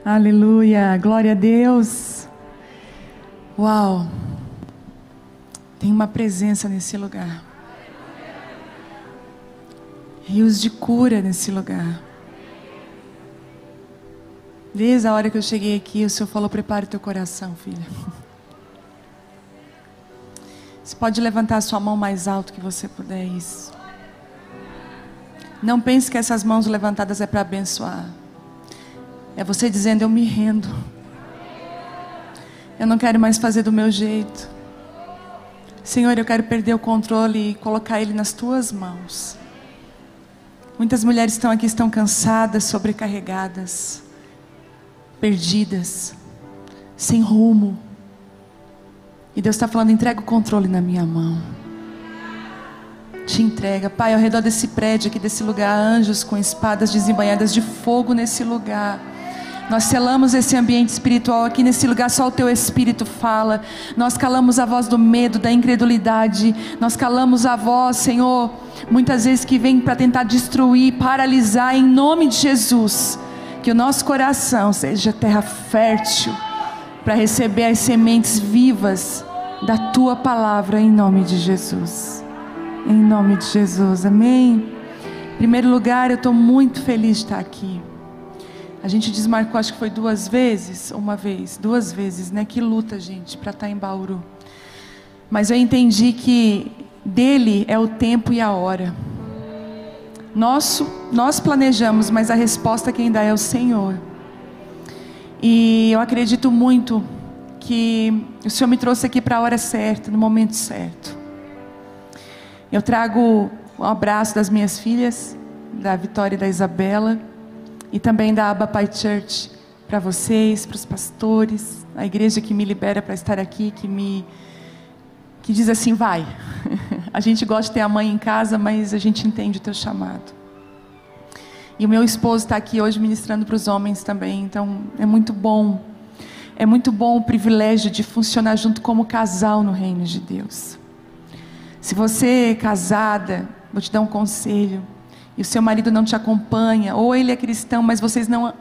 Aleluia, glória a Deus. Uau, tem uma presença nesse lugar. Rios de cura nesse lugar. Desde a hora que eu cheguei aqui, o Senhor falou: prepare teu coração, filha. Você pode levantar a sua mão mais alto que você puder, isso. Não pense que essas mãos levantadas é para abençoar. É você dizendo: eu me rendo. Eu não quero mais fazer do meu jeito. Senhor, eu quero perder o controle e colocar ele nas tuas mãos. Muitas mulheres estão aqui, estão cansadas, sobrecarregadas, perdidas, sem rumo. E Deus está falando: entrega o controle na minha mão. Te entrega. Pai, ao redor desse prédio aqui, desse lugar, anjos com espadas desembainhadas de fogo nesse lugar. Nós selamos esse ambiente espiritual aqui nesse lugar. Só o teu Espírito fala. Nós calamos a voz do medo, da incredulidade. Nós calamos a voz, Senhor, muitas vezes que vem para tentar destruir, paralisar. Em nome de Jesus, que o nosso coração seja terra fértil para receber as sementes vivas da tua palavra, em nome de Jesus. Em nome de Jesus, amém. Em primeiro lugar, eu estou muito feliz de estar aqui. A gente desmarcou, acho que foi 2 vezes, uma vez, 2 vezes, né? Que luta, gente, para estar em Bauru. Mas eu entendi que dele é o tempo e a hora. Nós planejamos, mas a resposta quem dá é o Senhor. E eu acredito muito que o Senhor me trouxe aqui para a hora certa, no momento certo. Eu trago um abraço das minhas filhas, da Vitória e da Isabela, e também da Abba Pai Church, para vocês, para os pastores, a igreja que me libera para estar aqui, que diz assim: vai. A gente gosta de ter a mãe em casa, mas a gente entende o teu chamado. E o meu esposo está aqui hoje ministrando para os homens também, então é muito bom o privilégio de funcionar junto como casal no reino de Deus. Se você é casada, vou te dar um conselho, e o seu marido não te acompanha, ou ele é cristão, mas vocês não...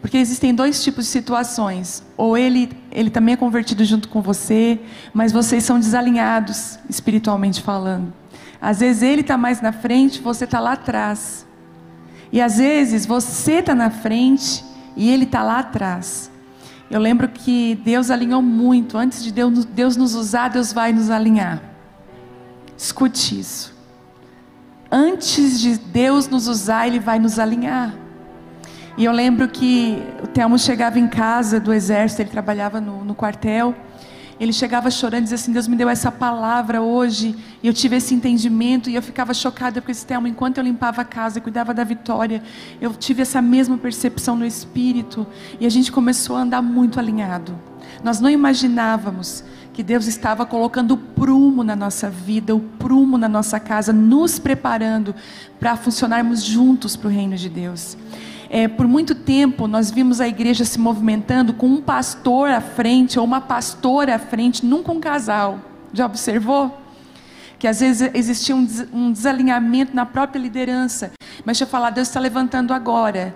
Porque existem 2 tipos de situações. Ou ele também é convertido junto com você, mas vocês são desalinhados, espiritualmente falando. Às vezes ele está mais na frente, você está lá atrás. E às vezes você está na frente e ele está lá atrás. Eu lembro que Deus alinhou muito. Antes de Deus nos usar, Deus vai nos alinhar. Escute isso. Antes de Deus nos usar, Ele vai nos alinhar. E eu lembro que o Telmo chegava em casa do exército, ele trabalhava no quartel. Ele chegava chorando e dizia assim: Deus me deu essa palavra hoje, e eu tive esse entendimento. E eu ficava chocada, porque esse Telmo, enquanto eu limpava a casa, cuidava da Vitória, eu tive essa mesma percepção no Espírito. E a gente começou a andar muito alinhado. Nós não imaginávamos que Deus estava colocando o prumo na nossa vida, o prumo na nossa casa, nos preparando para funcionarmos juntos para o reino de Deus. Por muito tempo nós vimos a igreja se movimentando com um pastor à frente ou uma pastora à frente, nunca um casal. Já observou? Que às vezes existia um desalinhamento na própria liderança. Mas deixa eu falar, Deus está levantando agora,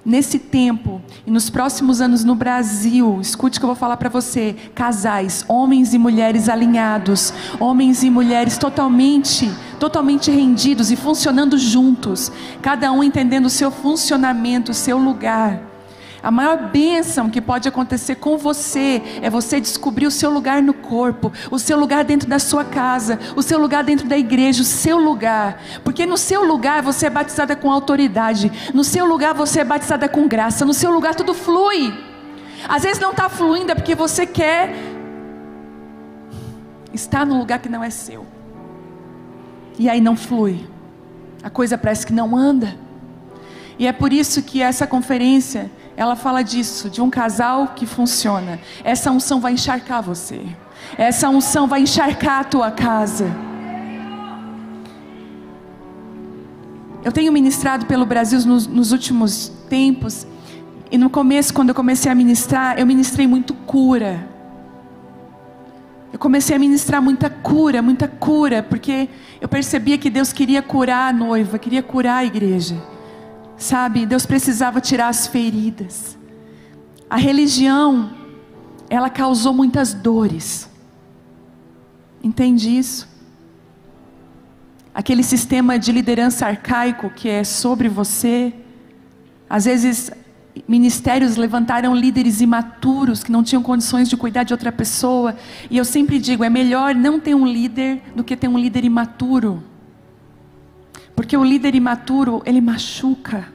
nesse tempo e nos próximos anos no Brasil, escute o que eu vou falar para você: casais, homens e mulheres alinhados, homens e mulheres totalmente rendidos e funcionando juntos, cada um entendendo o seu funcionamento, o seu lugar. A maior bênção que pode acontecer com você é você descobrir o seu lugar no corpo, o seu lugar dentro da sua casa, o seu lugar dentro da igreja, o seu lugar. Porque no seu lugar você é batizada com autoridade, no seu lugar você é batizada com graça, no seu lugar tudo flui. Às vezes não está fluindo é porque você quer estar num lugar que não é seu. E aí não flui, a coisa parece que não anda. E é por isso que essa conferência, ela fala disso, de um casal que funciona. Essa unção vai encharcar você. Essa unção vai encharcar a tua casa. Eu tenho ministrado pelo Brasil nos últimos tempos. E no começo, quando eu comecei a ministrar, eu ministrei muito cura. Eu comecei a ministrar muita cura, porque eu percebia que Deus queria curar a noiva, queria curar a igreja. Sabe, Deus precisava tirar as feridas. A religião, ela causou muitas dores. Entende isso? Aquele sistema de liderança arcaico que é sobre você. Às vezes, ministérios levantaram líderes imaturos que não tinham condições de cuidar de outra pessoa. E eu sempre digo, é melhor não ter um líder do que ter um líder imaturo. Porque o líder imaturo, ele machuca.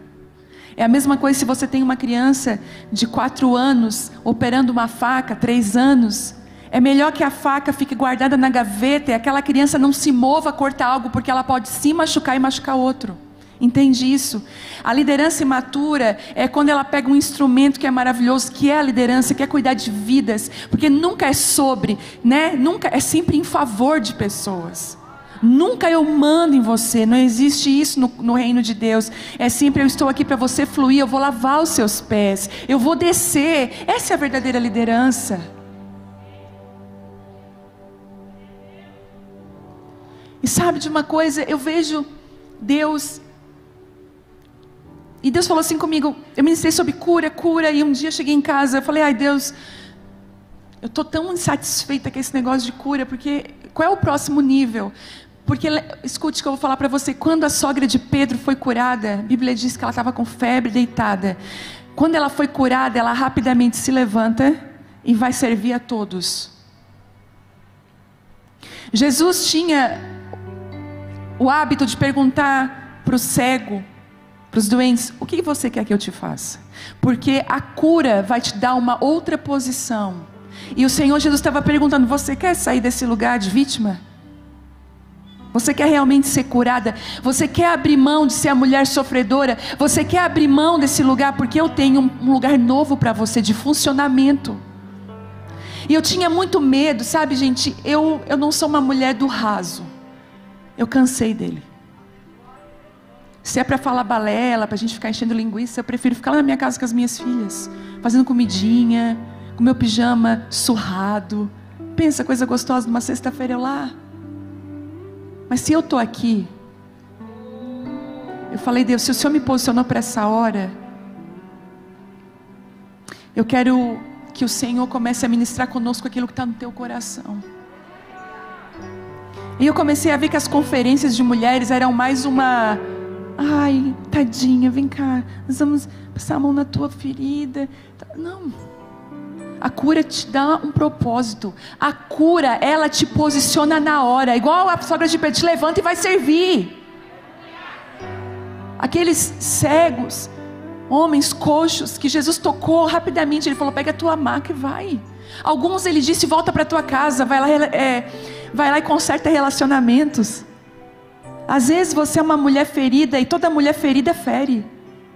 É a mesma coisa se você tem uma criança de 4 anos operando uma faca, 3 anos. É melhor que a faca fique guardada na gaveta e aquela criança não se mova a cortar algo, porque ela pode se machucar e machucar outro. Entende isso? A liderança imatura é quando ela pega um instrumento que é maravilhoso, que é a liderança, que é cuidar de vidas, porque nunca é sobre, né? Nunca, é sempre em favor de pessoas. Nunca eu mando em você, não existe isso no reino de Deus. É sempre eu estou aqui para você fluir, eu vou lavar os seus pés, eu vou descer. Essa é a verdadeira liderança. E sabe de uma coisa, eu vejo Deus, e Deus falou assim comigo, eu ministrei sobre cura, e um dia eu cheguei em casa, eu falei, ai Deus, eu estou tão insatisfeita com esse negócio de cura, porque qual é o próximo nível? Porque, escute o que eu vou falar para você, quando a sogra de Pedro foi curada, a Bíblia diz que ela estava com febre, deitada. Quando ela foi curada, ela rapidamente se levanta e vai servir a todos. Jesus tinha o hábito de perguntar para o cego, para os doentes, o que você quer que eu te faça? Porque a cura vai te dar uma outra posição. E o Senhor Jesus estava perguntando, você quer sair desse lugar de vítima? Você quer realmente ser curada? Você quer abrir mão de ser a mulher sofredora? Você quer abrir mão desse lugar? Porque eu tenho um lugar novo para você, de funcionamento. E eu tinha muito medo, sabe gente, eu não sou uma mulher do raso. Eu cansei dele. Se é para falar balela, para a gente ficar enchendo linguiça, eu prefiro ficar lá na minha casa com as minhas filhas, fazendo comidinha, com meu pijama surrado. Pensa, coisa gostosa, numa sexta-feira eu lá. Mas se eu estou aqui, eu falei, Deus, se o Senhor me posicionou para essa hora, eu quero que o Senhor comece a ministrar conosco aquilo que está no teu coração. E eu comecei a ver que as conferências de mulheres eram mais uma, ai, tadinha, vem cá, nós vamos passar a mão na tua ferida. Não. A cura te dá um propósito. A cura, ela te posiciona na hora. Igual a sogra de Pedro, te levanta e vai servir. Aqueles cegos, homens coxos, que Jesus tocou rapidamente. Ele falou, pega a tua maca e vai. Alguns ele disse, volta para tua casa. Vai lá e conserta relacionamentos. Às vezes você é uma mulher ferida, e toda mulher ferida fere.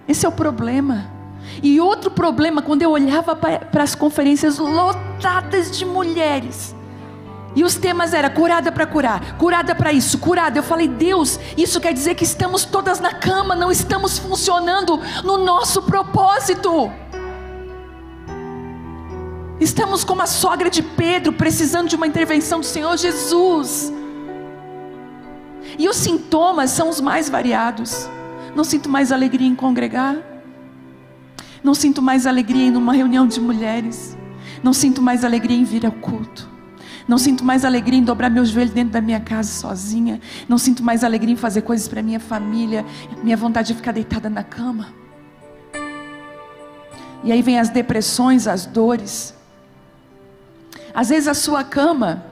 Esse é o problema. E outro problema, quando eu olhava para as conferências lotadas de mulheres, e os temas eram curada para curar, curada para isso, curada. Eu falei, Deus, isso quer dizer que estamos todas na cama, não estamos funcionando no nosso propósito. Estamos como a sogra de Pedro, precisando de uma intervenção do Senhor Jesus. E os sintomas são os mais variados. Não sinto mais alegria em congregar. Não sinto mais alegria em uma reunião de mulheres. Não sinto mais alegria em vir ao culto. Não sinto mais alegria em dobrar meu joelho dentro da minha casa sozinha. Não sinto mais alegria em fazer coisas para minha família. Minha vontade de ficar deitada na cama. E aí vem as depressões, as dores. Às vezes a sua cama,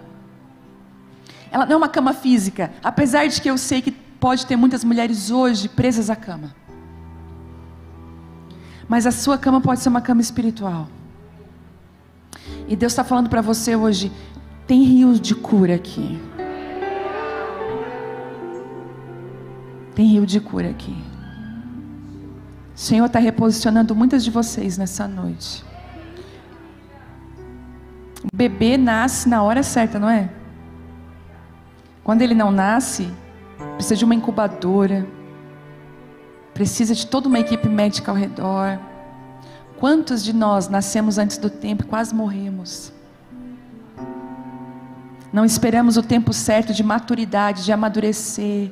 ela não é uma cama física. Apesar de que eu sei que pode ter muitas mulheres hoje presas à cama. Mas a sua cama pode ser uma cama espiritual. E Deus está falando para você hoje, tem rios de cura aqui. Tem rio de cura aqui. O Senhor está reposicionando muitas de vocês nessa noite. O bebê nasce na hora certa, não é? Quando ele não nasce, precisa de uma incubadora. Precisa de toda uma equipe médica ao redor. Quantos de nós nascemos antes do tempo e quase morremos? Não esperamos o tempo certo de maturidade, de amadurecer.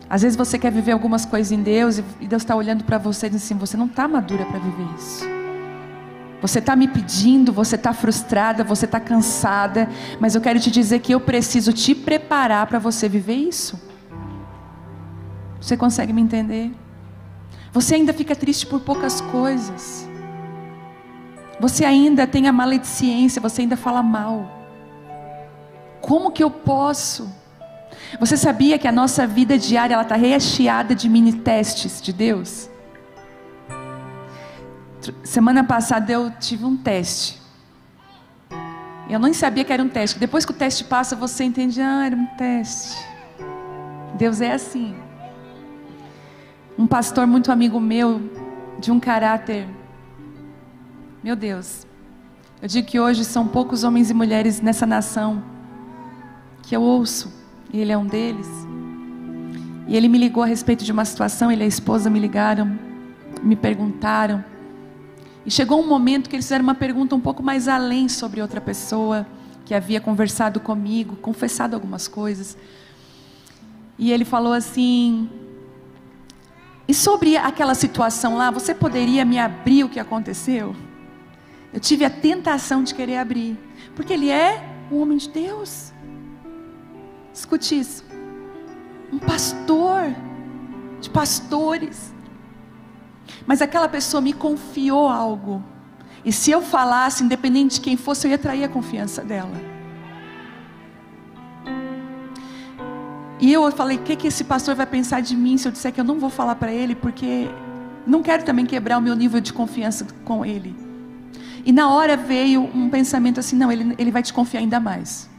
Às vezes você quer viver algumas coisas em Deus e Deus está olhando para você e diz assim, você não está madura para viver isso. Você está me pedindo, você está frustrada, você está cansada, mas eu quero te dizer que eu preciso te preparar para você viver isso. Você consegue me entender? Você ainda fica triste por poucas coisas. Você ainda tem a maledicência, você ainda fala mal. Como que eu posso? Você sabia que a nossa vida diária ela está recheada de mini testes de Deus? Semana passada eu tive um teste. Eu nem sabia que era um teste. Depois que o teste passa, você entende, era um teste. Deus é assim. Um pastor muito amigo meu, de um caráter, meu Deus, eu digo que hoje são poucos homens e mulheres nessa nação que eu ouço, e ele é um deles. E ele me ligou a respeito de uma situação, ele e a esposa me ligaram, me perguntaram, e chegou um momento que eles fizeram uma pergunta um pouco mais além sobre outra pessoa, que havia conversado comigo, confessado algumas coisas, e ele falou assim: e sobre aquela situação lá, você poderia me abrir o que aconteceu? Eu tive a tentação de querer abrir, porque ele é um homem de Deus. Escute isso. Um pastor, de pastores. Mas aquela pessoa me confiou algo. E se eu falasse, independente de quem fosse, eu ia trair a confiança dela. E eu falei, o que esse pastor vai pensar de mim se eu disser que eu não vou falar para ele, porque não quero também quebrar o meu nível de confiança com ele. E na hora veio um pensamento assim, não, ele vai te confiar ainda mais.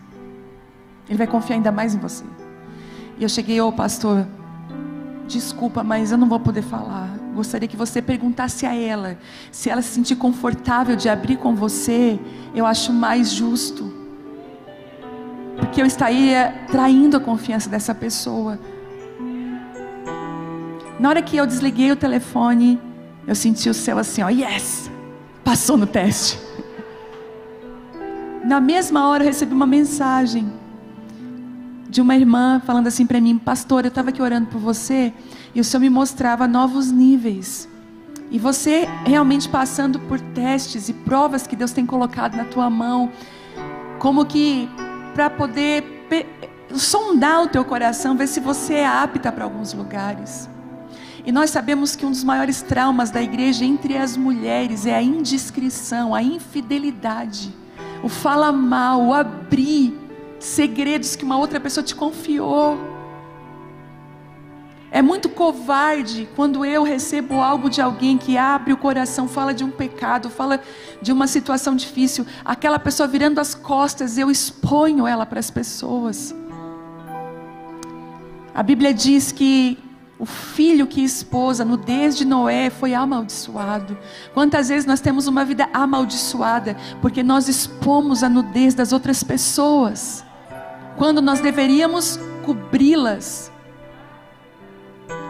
Ele vai confiar ainda mais em você. E eu cheguei, pastor, desculpa, mas eu não vou poder falar. Gostaria que você perguntasse a ela, se ela se sentir confortável de abrir com você, eu acho mais justo. Porque eu estaria traindo a confiança dessa pessoa. Na hora que eu desliguei o telefone, eu senti o céu assim, yes! Passou no teste. Na mesma hora eu recebi uma mensagem de uma irmã falando assim para mim: pastor, eu estava aqui orando por você e o Senhor me mostrava novos níveis. E você realmente passando por testes e provas que Deus tem colocado na tua mão, como que para poder sondar o teu coração, ver se você é apta para alguns lugares. E nós sabemos que um dos maiores traumas da igreja entre as mulheres é a indiscrição, a infidelidade, o falar mal, o abrir segredos que uma outra pessoa te confiou. É muito covarde quando eu recebo algo de alguém que abre o coração, fala de um pecado, fala de uma situação difícil, aquela pessoa virando as costas, eu exponho ela para as pessoas. A Bíblia diz que o filho que expôs a nudez de Noé foi amaldiçoado. Quantas vezes nós temos uma vida amaldiçoada porque nós expomos a nudez das outras pessoas, quando nós deveríamos cobri-las.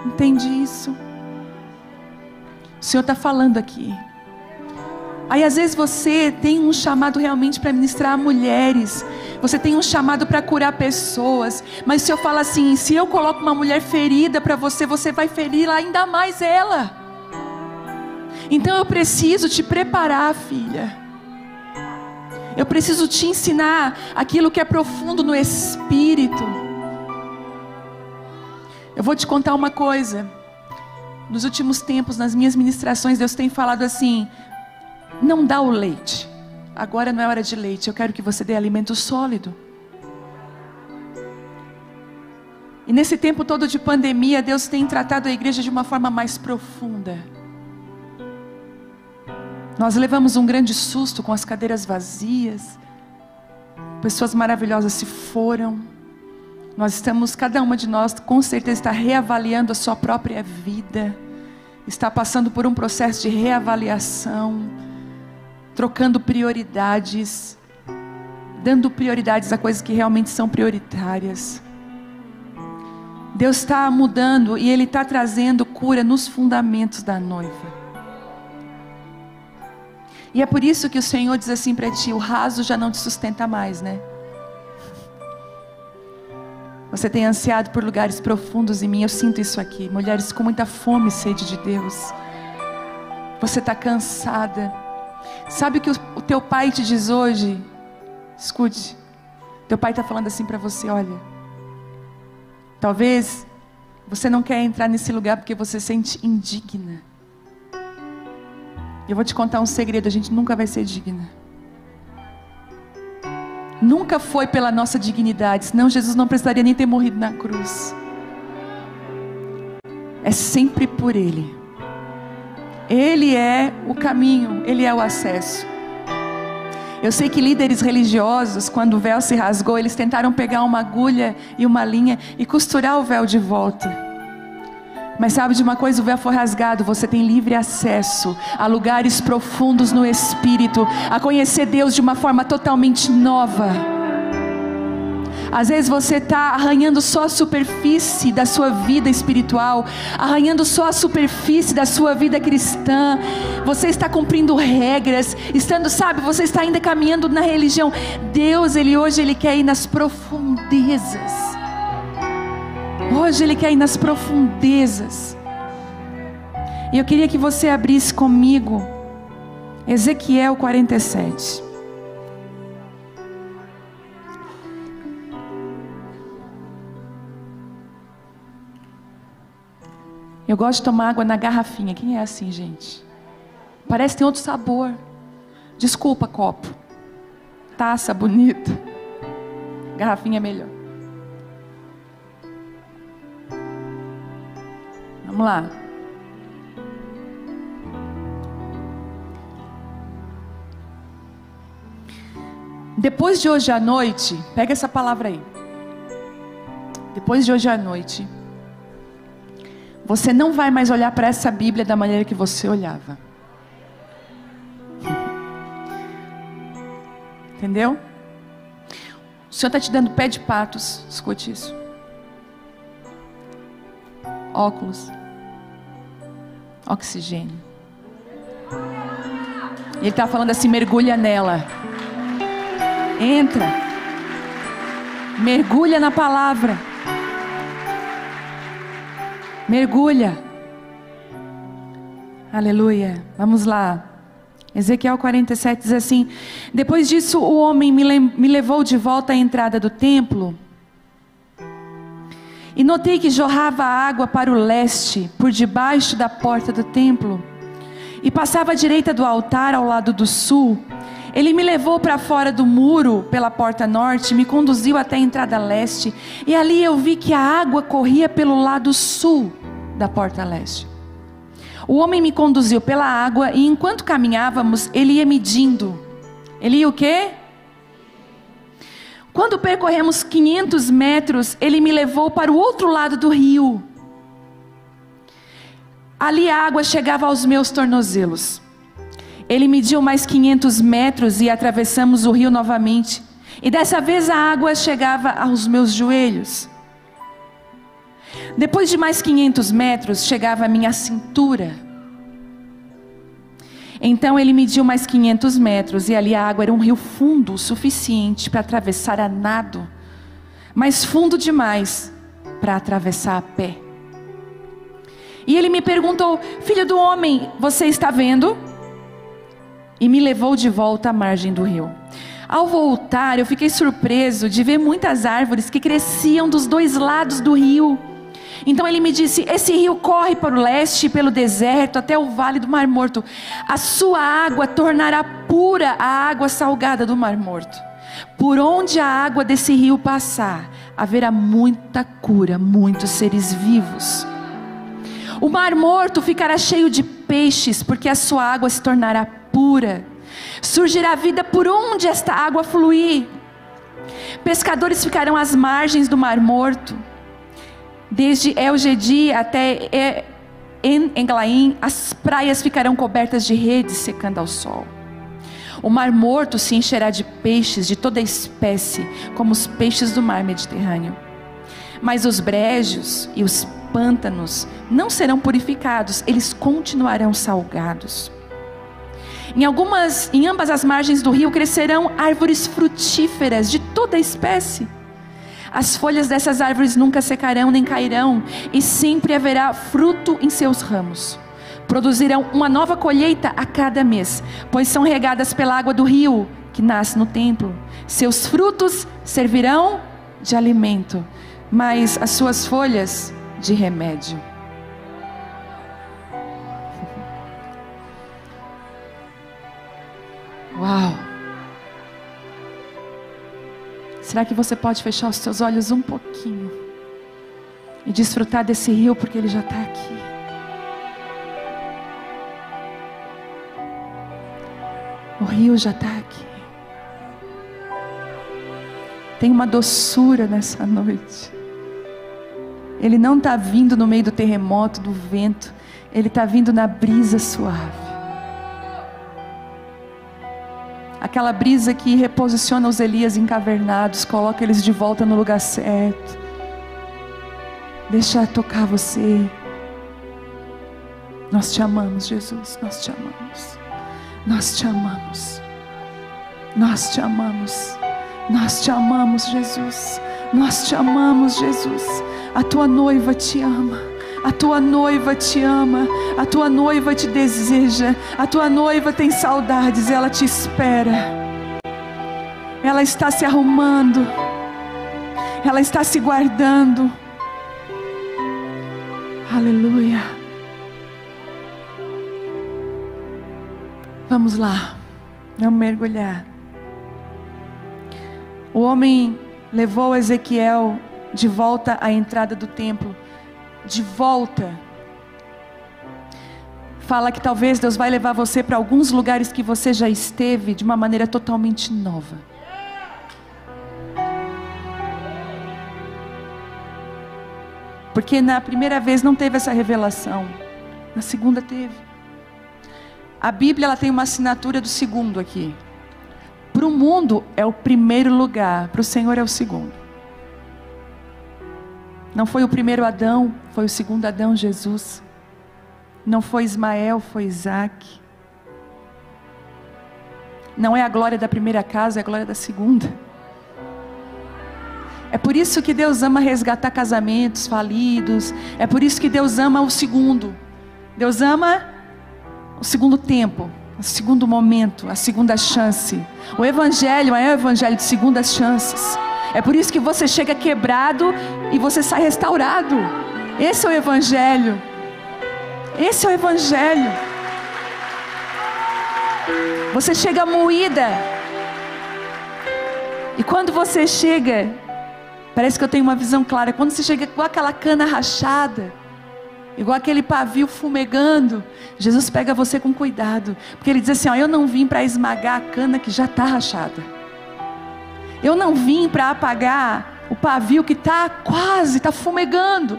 Entende isso? O Senhor está falando aqui. Aí às vezes você tem um chamado realmente para ministrar a mulheres, você tem um chamado para curar pessoas, mas se eu falo assim, se eu coloco uma mulher ferida para você, você vai ferir ainda mais ela. Então eu preciso te preparar, filha. Eu preciso te ensinar aquilo que é profundo no espírito. Eu vou te contar uma coisa. Nos últimos tempos, nas minhas ministrações, Deus tem falado assim: não dá o leite, agora não é hora de leite, eu quero que você dê alimento sólido. E nesse tempo todo de pandemia, Deus tem tratado a igreja de uma forma mais profunda. Nós levamos um grande susto com as cadeiras vazias, pessoas maravilhosas se foram. Nós estamos, cada uma de nós com certeza está reavaliando a sua própria vida, está passando por um processo de reavaliação, trocando prioridades, dando prioridades a coisas que realmente são prioritárias. Deus está mudando e Ele está trazendo cura nos fundamentos da noiva. E é por isso que o Senhor diz assim para ti: o raso já não te sustenta mais, né? Você tem ansiado por lugares profundos em mim, eu sinto isso aqui. Mulheres com muita fome e sede de Deus. Você está cansada. Sabe o que o teu pai te diz hoje? Escute. Teu pai está falando assim para você: olha, talvez você não quer entrar nesse lugar porque você se sente indigna. Eu vou te contar um segredo: a gente nunca vai ser digna. Nunca foi pela nossa dignidade, senão Jesus não precisaria nem ter morrido na cruz. É sempre por Ele. Ele é o caminho, Ele é o acesso. Eu sei que líderes religiosos, quando o véu se rasgou, eles tentaram pegar uma agulha e uma linha e costurar o véu de volta. Mas sabe de uma coisa? O véu foi rasgado. Você tem livre acesso a lugares profundos no Espírito, a conhecer Deus de uma forma totalmente nova. Às vezes você está arranhando só a superfície da sua vida espiritual, arranhando só a superfície da sua vida cristã. Você está cumprindo regras, você está ainda caminhando na religião. Deus, hoje Ele quer ir nas profundezas. Hoje Ele quer ir nas profundezas. E eu queria que você abrisse comigo Ezequiel 47. Eu gosto de tomar água na garrafinha. Quem é assim, gente? Parece que tem outro sabor. Desculpa, copo. Taça bonita. Garrafinha é melhor. Vamos lá. Depois de hoje à noite, pega essa palavra aí. Depois de hoje à noite, você não vai mais olhar para essa Bíblia da maneira que você olhava. Entendeu? O Senhor está te dando pé de patos. Escute isso. Óculos. Oxigênio. E Ele está falando assim: mergulha nela. Entra. Mergulha na palavra. Mergulha. Aleluia. Vamos lá. Ezequiel 47 diz assim: depois disso o homem me levou de volta à entrada do templo, e notei que jorrava água para o leste, por debaixo da porta do templo, e passava à direita do altar ao lado do sul. Ele me levou para fora do muro pela porta norte, me conduziu até a entrada leste, e ali eu vi que a água corria pelo lado sul da porta leste. O homem me conduziu pela água, e enquanto caminhávamos, ele ia medindo. Ele ia o quê? Quando percorremos 500 metros, ele me levou para o outro lado do rio. Ali a água chegava aos meus tornozelos. Ele mediu mais 500 metros e atravessamos o rio novamente. E dessa vez a água chegava aos meus joelhos. Depois de mais 500 metros, chegava à minha cintura. Então ele mediu mais 500 metros e ali a água era um rio fundo o suficiente para atravessar a nado, mas fundo demais para atravessar a pé. E ele me perguntou: filho do homem, você está vendo? E me levou de volta à margem do rio. Ao voltar, eu fiquei surpreso de ver muitas árvores que cresciam dos dois lados do rio. Então ele me disse: esse rio corre para o leste, pelo deserto, até o vale do Mar Morto. A sua água tornará pura a água salgada do Mar Morto. Por onde a água desse rio passar, haverá muita cura, muitos seres vivos. O Mar Morto ficará cheio de peixes, porque a sua água se tornará pura. Surgirá vida por onde esta água fluir. Pescadores ficarão às margens do Mar Morto. Desde El-Gedi até Englaim, as praias ficarão cobertas de redes secando ao sol. O Mar Morto se encherá de peixes de toda espécie, como os peixes do mar Mediterrâneo. Mas os brejos e os pântanos não serão purificados, eles continuarão salgados. Em ambas as margens do rio crescerão árvores frutíferas de toda espécie. As folhas dessas árvores nunca secarão nem cairão, e sempre haverá fruto em seus ramos. Produzirão uma nova colheita a cada mês, pois são regadas pela água do rio que nasce no templo. Seus frutos servirão de alimento, mas as suas folhas de remédio. Uau! Será que você pode fechar os seus olhos um pouquinho e desfrutar desse rio, porque ele já está aqui? O rio já está aqui. Tem uma doçura nessa noite. Ele não está vindo no meio do terremoto, do vento. Ele está vindo na brisa suave. Aquela brisa que reposiciona os Elias encavernados, coloca eles de volta no lugar certo. Deixa tocar você. Nós te amamos, Jesus. Nós te amamos. Nós te amamos. Nós te amamos. Nós te amamos, Jesus. Nós te amamos, Jesus. A tua noiva te ama. A tua noiva te ama. A tua noiva te deseja. A tua noiva tem saudades. Ela te espera. Ela está se arrumando. Ela está se guardando. Aleluia. Vamos lá. Vamos mergulhar. O homem levou Ezequiel de volta à entrada do templo. De volta. Fala que talvez Deus vai levar você para alguns lugares que você já esteve de uma maneira totalmente nova. Porque na primeira vez não teve essa revelação. Na segunda teve. A Bíblia ela tem uma assinatura do segundo aqui. Para o mundo é o primeiro lugar, para o Senhor é o segundo. Não foi o primeiro Adão, foi o segundo Adão, Jesus. Não foi Ismael, foi Isaac. Não é a glória da primeira casa, é a glória da segunda. É por isso que Deus ama resgatar casamentos falidos. É por isso que Deus ama o segundo. Deus ama o segundo tempo, o segundo momento, a segunda chance. O Evangelho é o Evangelho de segundas chances. É por isso que você chega quebrado e você sai restaurado. Esse é o Evangelho. Esse é o Evangelho. Você chega moída. E quando você chega, parece que eu tenho uma visão clara. Quando você chega com aquela cana rachada, igual aquele pavio fumegando, Jesus pega você com cuidado. Porque Ele diz assim, ó, eu não vim para esmagar a cana que já está rachada. Eu não vim para apagar o pavio que está quase, está fumegando.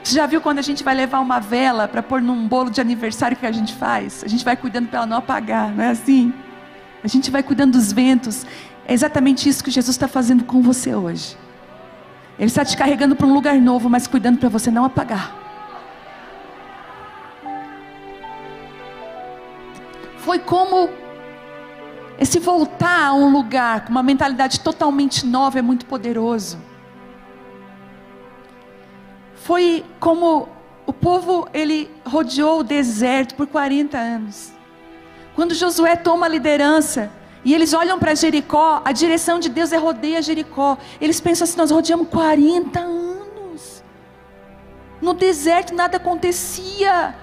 Você já viu quando a gente vai levar uma vela para pôr num bolo de aniversário, o que a gente faz? A gente vai cuidando para ela não apagar, não é assim? A gente vai cuidando dos ventos. É exatamente isso que Jesus está fazendo com você hoje. Ele está te carregando para um lugar novo, mas cuidando para você não apagar. Foi como esse voltar a um lugar com uma mentalidade totalmente nova é muito poderoso. Foi como o povo, ele rodeou o deserto por 40 anos. Quando Josué toma a liderança e eles olham para Jericó, a direção de Deus é rodeia Jericó. Eles pensam assim, nós rodeamos 40 anos. No deserto nada acontecia.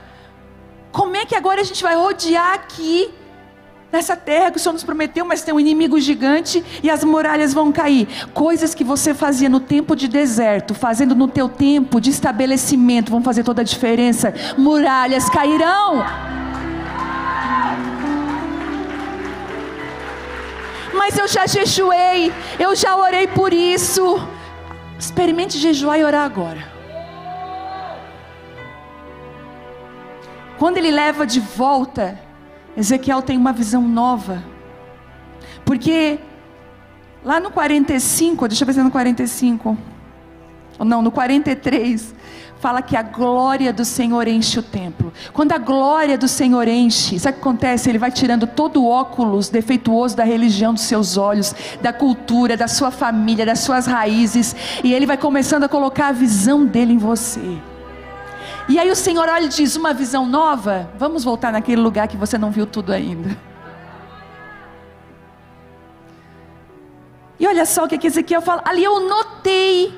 Como é que agora a gente vai rodear aqui, nessa terra que o Senhor nos prometeu, mas tem um inimigo gigante e as muralhas vão cair? Coisas que você fazia no tempo de deserto, fazendo no teu tempo de estabelecimento, vão fazer toda a diferença. Muralhas cairão. Mas eu já jejuei, eu já orei por isso. Experimente jejuar e orar agora. Quando ele leva de volta, Ezequiel tem uma visão nova. Porque lá no 45, deixa eu ver se é no 45, ou não, no 43, fala que a glória do Senhor enche o templo. Quando a glória do Senhor enche, sabe o que acontece? Ele vai tirando todo o óculos defeituoso da religião dos seus olhos, da cultura, da sua família, das suas raízes, e Ele vai começando a colocar a visão dEle em você. E aí o Senhor olha e diz: uma visão nova? Vamos voltar naquele lugar que você não viu tudo ainda. E olha só o que Ezequiel fala. Ali eu notei.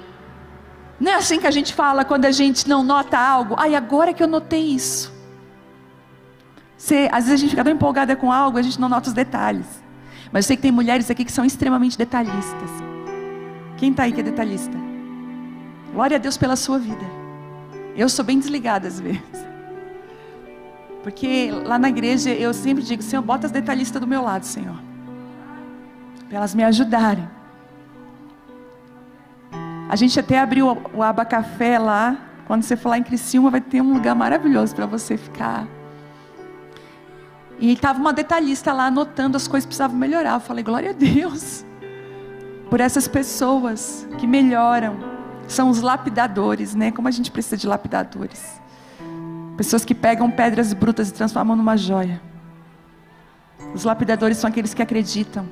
Não é assim que a gente fala quando a gente não nota algo? Ai, agora que eu notei isso. Às vezes a gente fica tão empolgada com algo, a gente não nota os detalhes. Mas eu sei que tem mulheres aqui que são extremamente detalhistas. Quem está aí que é detalhista? Glória a Deus pela sua vida. Eu sou bem desligada às vezes. Porque lá na igreja eu sempre digo: Senhor, bota as detalhistas do meu lado, Senhor, para elas me ajudarem. A gente até abriu o Abacafé lá. Quando você for lá em Criciúma, vai ter um lugar maravilhoso para você ficar. E estava uma detalhista lá anotando as coisas que precisavam melhorar. Eu falei: glória a Deus por essas pessoas que melhoram. São os lapidadores, né? Como a gente precisa de lapidadores. Pessoas que pegam pedras brutas e transformam numa joia. Os lapidadores são aqueles que acreditam.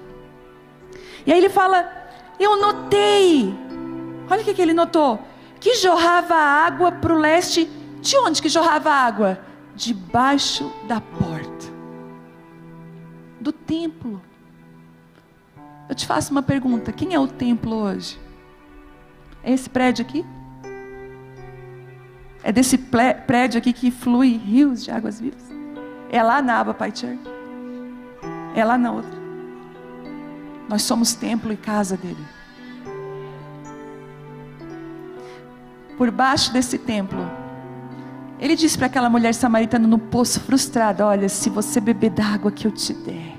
E aí ele fala: eu notei. Olha o que ele notou. Que jorrava água para o leste. De onde que jorrava água? Debaixo da porta do templo. Eu te faço uma pergunta: quem é o templo hoje? É esse prédio aqui? É desse prédio aqui que flui rios de águas vivas? É lá na Abba Pai Church? É lá na outra? Nós somos templo e casa dele. Por baixo desse templo, ele disse para aquela mulher samaritana no poço, frustrada: olha, se você beber da água que eu te der,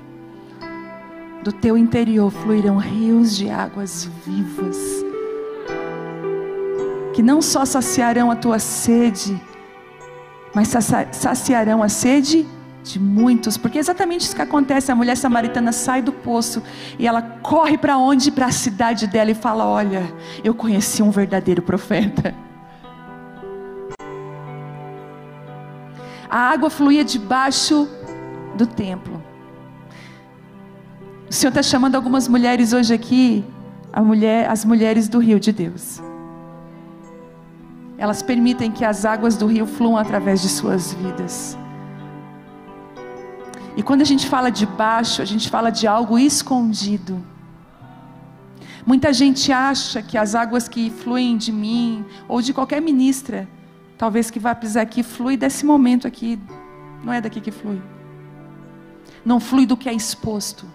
do teu interior fluirão rios de águas vivas, que não só saciarão a tua sede, mas saciarão a sede de muitos. Porque é exatamente isso que acontece. A mulher samaritana sai do poço e ela corre para onde? Para a cidade dela e fala: olha, eu conheci um verdadeiro profeta. A água fluía debaixo do templo. O Senhor está chamando algumas mulheres hoje aqui, as mulheres do rio de Deus. Elas permitem que as águas do rio fluam através de suas vidas. E quando a gente fala de baixo, a gente fala de algo escondido. Muita gente acha que as águas que fluem de mim, ou de qualquer ministra, talvez que vai pisar aqui, flui desse momento aqui. Não é daqui que flui. Não flui do que é exposto.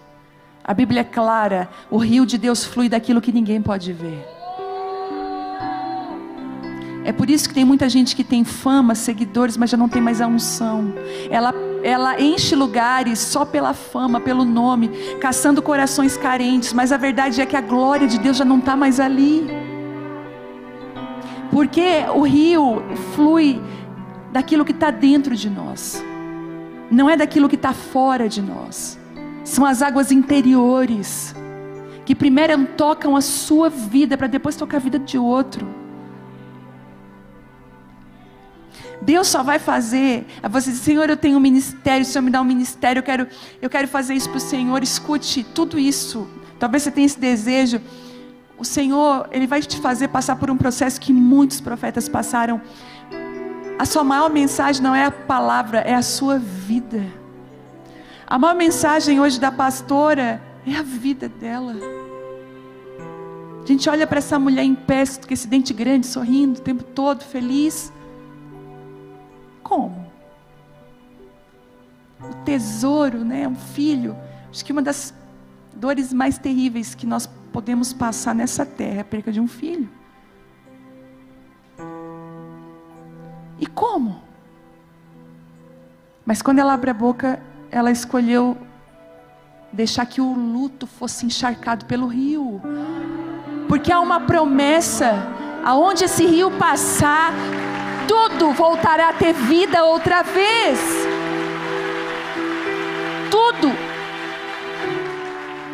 A Bíblia é clara: o rio de Deus flui daquilo que ninguém pode ver. É por isso que tem muita gente que tem fama, seguidores, mas já não tem mais a unção. Ela enche lugares só pela fama, pelo nome, caçando corações carentes, mas a verdade é que a glória de Deus já não está mais ali. Porque o rio flui daquilo que está dentro de nós, não é daquilo que está fora de nós. São as águas interiores, que primeiro tocam a sua vida, para depois tocar a vida de outro. Deus só vai fazer. Você diz: Senhor, eu tenho um ministério, o Senhor me dá um ministério, eu quero fazer isso para o Senhor. Escute, tudo isso, talvez você tenha esse desejo. O Senhor, Ele vai te fazer passar por um processo que muitos profetas passaram. A sua maior mensagem não é a palavra, é a sua vida. A maior mensagem hoje da pastora é a vida dela. A gente olha para essa mulher em pé, com esse dente grande, sorrindo o tempo todo, feliz. Como? O tesouro, né? Um filho. Acho que uma das dores mais terríveis que nós podemos passar nessa terra é a perca de um filho. E como? Mas quando ela abre a boca, ela escolheu deixar que o luto fosse encharcado pelo rio. Porque há uma promessa: aonde esse rio passar, tudo voltará a ter vida outra vez.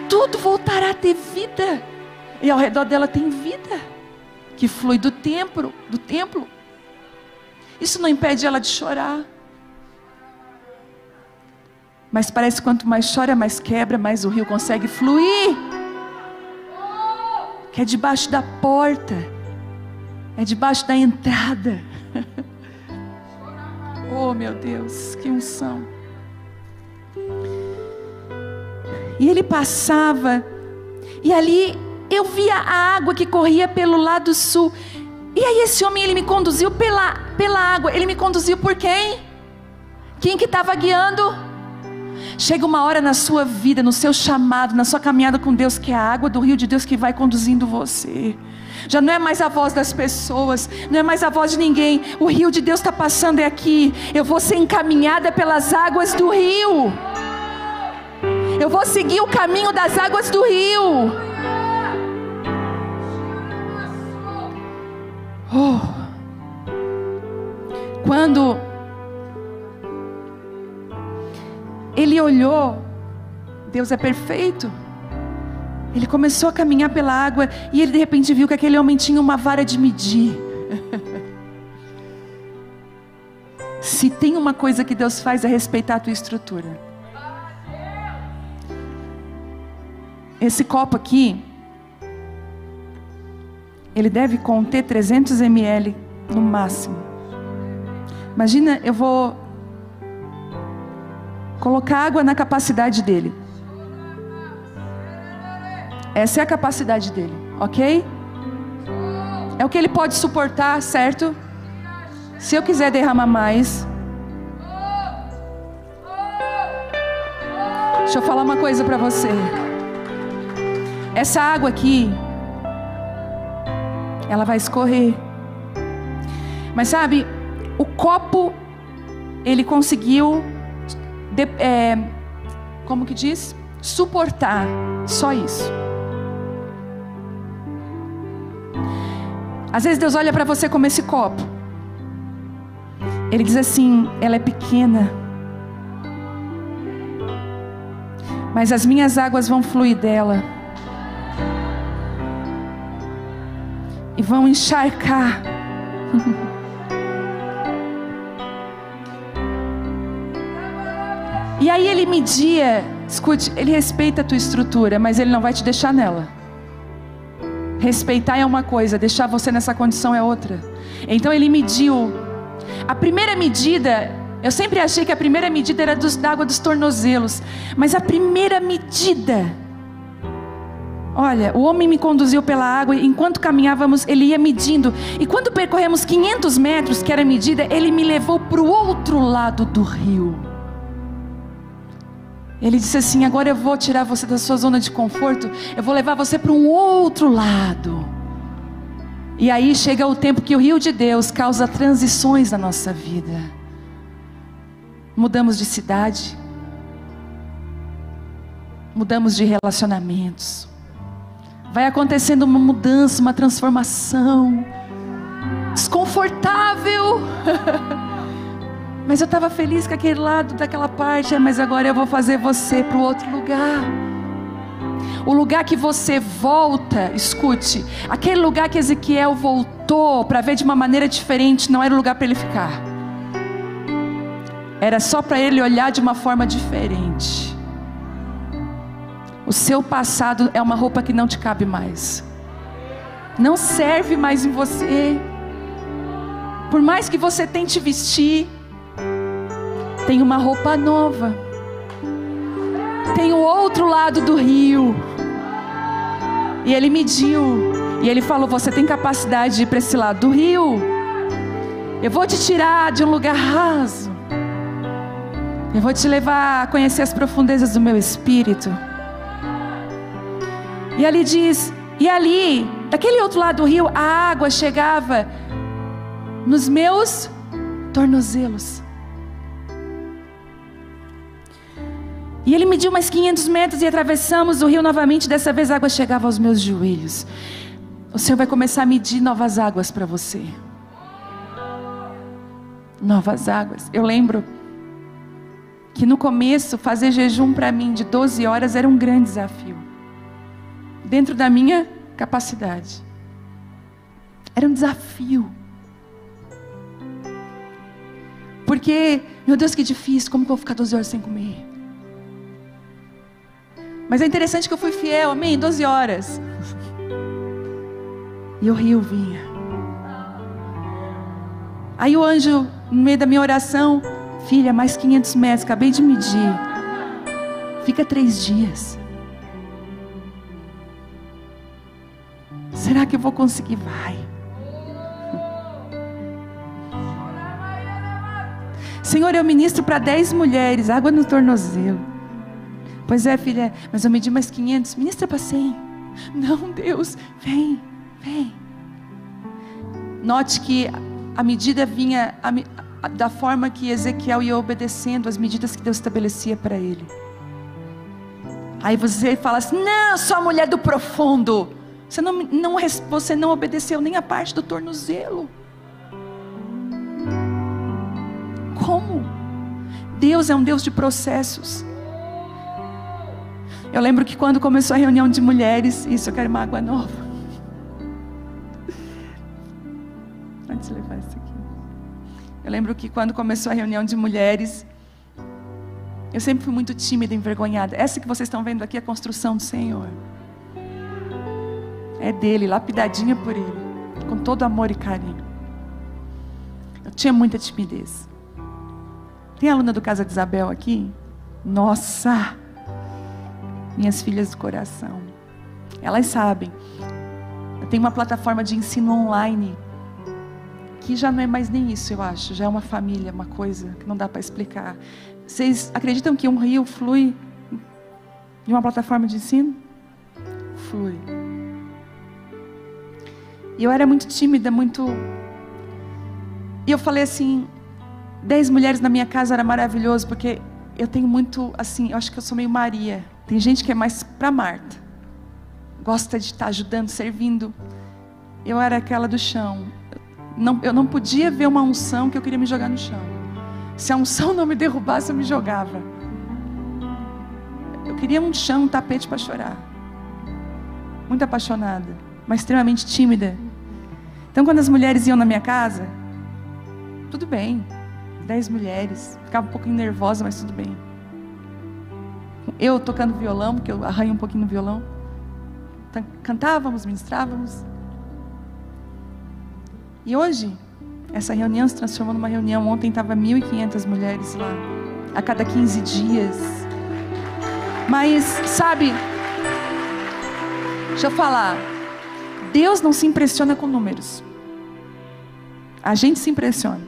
Tudo voltará a ter vida. E ao redor dela tem vida, que flui do templo. Isso não impede ela de chorar. Mas parece que quanto mais chora, mais quebra, mais o rio consegue fluir. Que é debaixo da porta, é debaixo da entrada. Oh, meu Deus, que unção. E ele passava, e ali eu via a água que corria pelo lado sul. E aí esse homem, ele me conduziu pela água. Ele me conduziu por quem? Quem que estava guiando? Chega uma hora na sua vida, no seu chamado, na sua caminhada com Deus, que é a água do rio de Deus que vai conduzindo você. Já não é mais a voz das pessoas, não é mais a voz de ninguém. O rio de Deus está passando aqui. Eu vou ser encaminhada pelas águas do rio. Eu vou seguir o caminho das águas do rio. Oh. Quando ele olhou, Deus é perfeito. Ele começou a caminhar pela água e ele de repente viu que aquele homem tinha uma vara de medir. Se tem uma coisa que Deus faz é respeitar a tua estrutura. Esse copo aqui, ele deve conter 300 ml no máximo. Imagina, eu vou colocar água na capacidade dele. Essa é a capacidade dele, ok? É o que ele pode suportar, certo? Se eu quiser derramar mais. Deixa eu falar uma coisa para você. Essa água aqui, ela vai escorrer. Mas sabe, o copo, ele conseguiu, como que diz? Suportar, só isso. Às vezes Deus olha para você como esse copo. Ele diz assim: ela é pequena, mas as minhas águas vão fluir dela. E vão encharcar. E aí ele media. Escute, ele respeita a tua estrutura, mas ele não vai te deixar nela. Respeitar é uma coisa, deixar você nessa condição é outra. Então ele mediu. A primeira medida, eu sempre achei que a primeira medida era da água dos tornozelos. Mas a primeira medida, olha, o homem me conduziu pela água e enquanto caminhávamos, ele ia medindo. E quando percorremos 500 metros, que era a medida, ele me levou para o outro lado do rio. Ele disse assim: agora eu vou tirar você da sua zona de conforto, eu vou levar você para um outro lado. E aí chega o tempo que o rio de Deus causa transições na nossa vida. Mudamos de cidade, mudamos de relacionamentos. Vai acontecendo uma mudança, uma transformação desconfortável. Mas eu estava feliz com aquele lado daquela parte. Mas agora eu vou fazer você para o outro lugar. O lugar que você volta, escute, aquele lugar que Ezequiel voltou para ver de uma maneira diferente, não era o lugar para ele ficar. Era só para ele olhar de uma forma diferente. O seu passado é uma roupa que não te cabe mais. Não serve mais em você. Por mais que você tente vestir, tem uma roupa nova. Tem o outro lado do rio. E ele mediu. E ele falou: você tem capacidade de ir para esse lado do rio? Eu vou te tirar de um lugar raso. Eu vou te levar a conhecer as profundezas do meu espírito. E ali diz, e ali, daquele outro lado do rio, a água chegava nos meus tornozelos. E ele mediu mais 500 metros e atravessamos o rio novamente. Dessa vez a água chegava aos meus joelhos. O Senhor vai começar a medir novas águas para você. Novas águas. Eu lembro que no começo fazer jejum para mim de 12 horas era um grande desafio. Dentro da minha capacidade. Era um desafio. Porque, meu Deus, que difícil. Como que eu vou ficar 12 horas sem comer? Mas é interessante que eu fui fiel, amém? 12 horas. E o rio vinha. Aí o anjo, no meio da minha oração, Filha, mais 500 metros, acabei de medir. Fica 3 dias. Será que eu vou conseguir? Vai. Senhor, eu ministro para 10 mulheres, água no tornozelo. Pois é, filha, mas eu medi mais 500, ministra para 100. Não, Deus, vem, vem. Note que a medida vinha da forma que Ezequiel ia obedecendo as medidas que Deus estabelecia para ele. Aí você fala assim: não, eu sou a mulher do profundo. Você não obedeceu nem a parte do tornozelo. Como? Deus é um Deus de processos. Eu lembro que quando começou a reunião de mulheres, isso, eu quero uma água nova. Antes de levar isso aqui. Eu lembro que quando começou a reunião de mulheres, eu sempre fui muito tímida, envergonhada. Essa que vocês estão vendo aqui é a construção do Senhor. É dele, lapidadinha por ele, com todo amor e carinho. Eu tinha muita timidez. Tem aluna do Casa de Isabel aqui? Nossa! Minhas filhas do coração. Elas sabem. Eu tenho uma plataforma de ensino online, que já não é mais nem isso, eu acho. Já é uma família, uma coisa que não dá para explicar. Vocês acreditam que um rio flui de uma plataforma de ensino? Flui. E eu era muito tímida, E eu falei assim, 10 mulheres na minha casa era maravilhoso, porque eu tenho muito, assim, eu acho que eu sou meio Maria. Tem gente que é mais para Marta. Gosta de estar ajudando, servindo. Eu era aquela do chão. Eu não podia ver uma unção que eu queria me jogar no chão. Se a unção não me derrubasse, eu me jogava. Eu queria um chão, um tapete para chorar. Muito apaixonada, mas extremamente tímida. Então, quando as mulheres iam na minha casa, tudo bem. 10 mulheres. Ficava um pouquinho nervosa, mas tudo bem. Eu tocando violão, porque eu arranho um pouquinho no violão. Cantávamos, ministrávamos. E hoje, essa reunião se transformou numa reunião. Ontem estava 1.500 mulheres lá, a cada 15 dias. Mas, sabe, deixa eu falar, Deus não se impressiona com números. A gente se impressiona.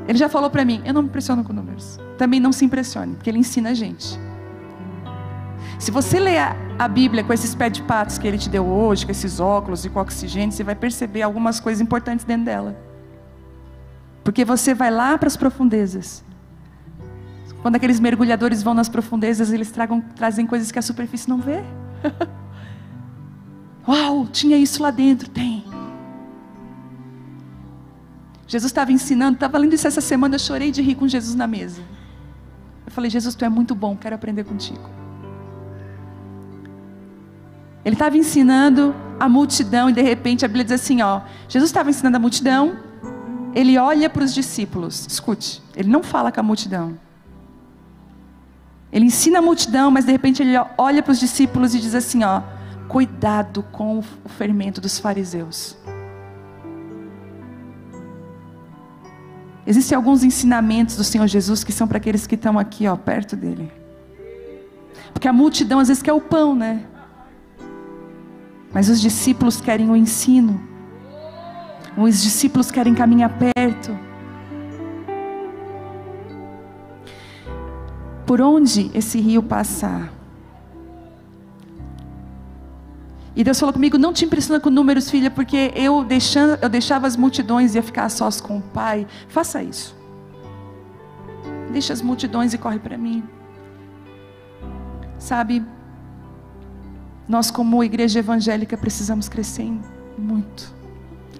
Ele já falou para mim, eu não me impressiono com números. Também não se impressione, porque Ele ensina a gente. Se você ler a Bíblia com esses pés de patos que Ele te deu hoje, com esses óculos e com oxigênio, você vai perceber algumas coisas importantes dentro dela. Porque você vai lá para as profundezas. Quando aqueles mergulhadores vão nas profundezas, eles trazem coisas que a superfície não vê. Uau, tinha isso lá dentro. Tem. Jesus estava ensinando, estava lendo isso essa semana, eu chorei de rir com Jesus na mesa. Eu falei, Jesus, Tu é muito bom, quero aprender contigo. Ele estava ensinando a multidão e de repente a Bíblia diz assim, ó, Jesus estava ensinando a multidão, Ele olha para os discípulos, escute, Ele não fala com a multidão. Ele ensina a multidão, mas de repente Ele olha para os discípulos e diz assim, ó, cuidado com o fermento dos fariseus. Existem alguns ensinamentos do Senhor Jesus que são para aqueles que estão aqui, ó, perto dele. Porque a multidão às vezes quer o pão, né? Mas os discípulos querem o ensino. Os discípulos querem caminhar perto. Por onde esse rio passar? E Deus falou comigo, não te impressiona com números, filha, porque eu deixava as multidões e ia ficar a sós com o Pai. Faça isso. Deixa as multidões e corre para mim. Sabe, nós como igreja evangélica precisamos crescer muito.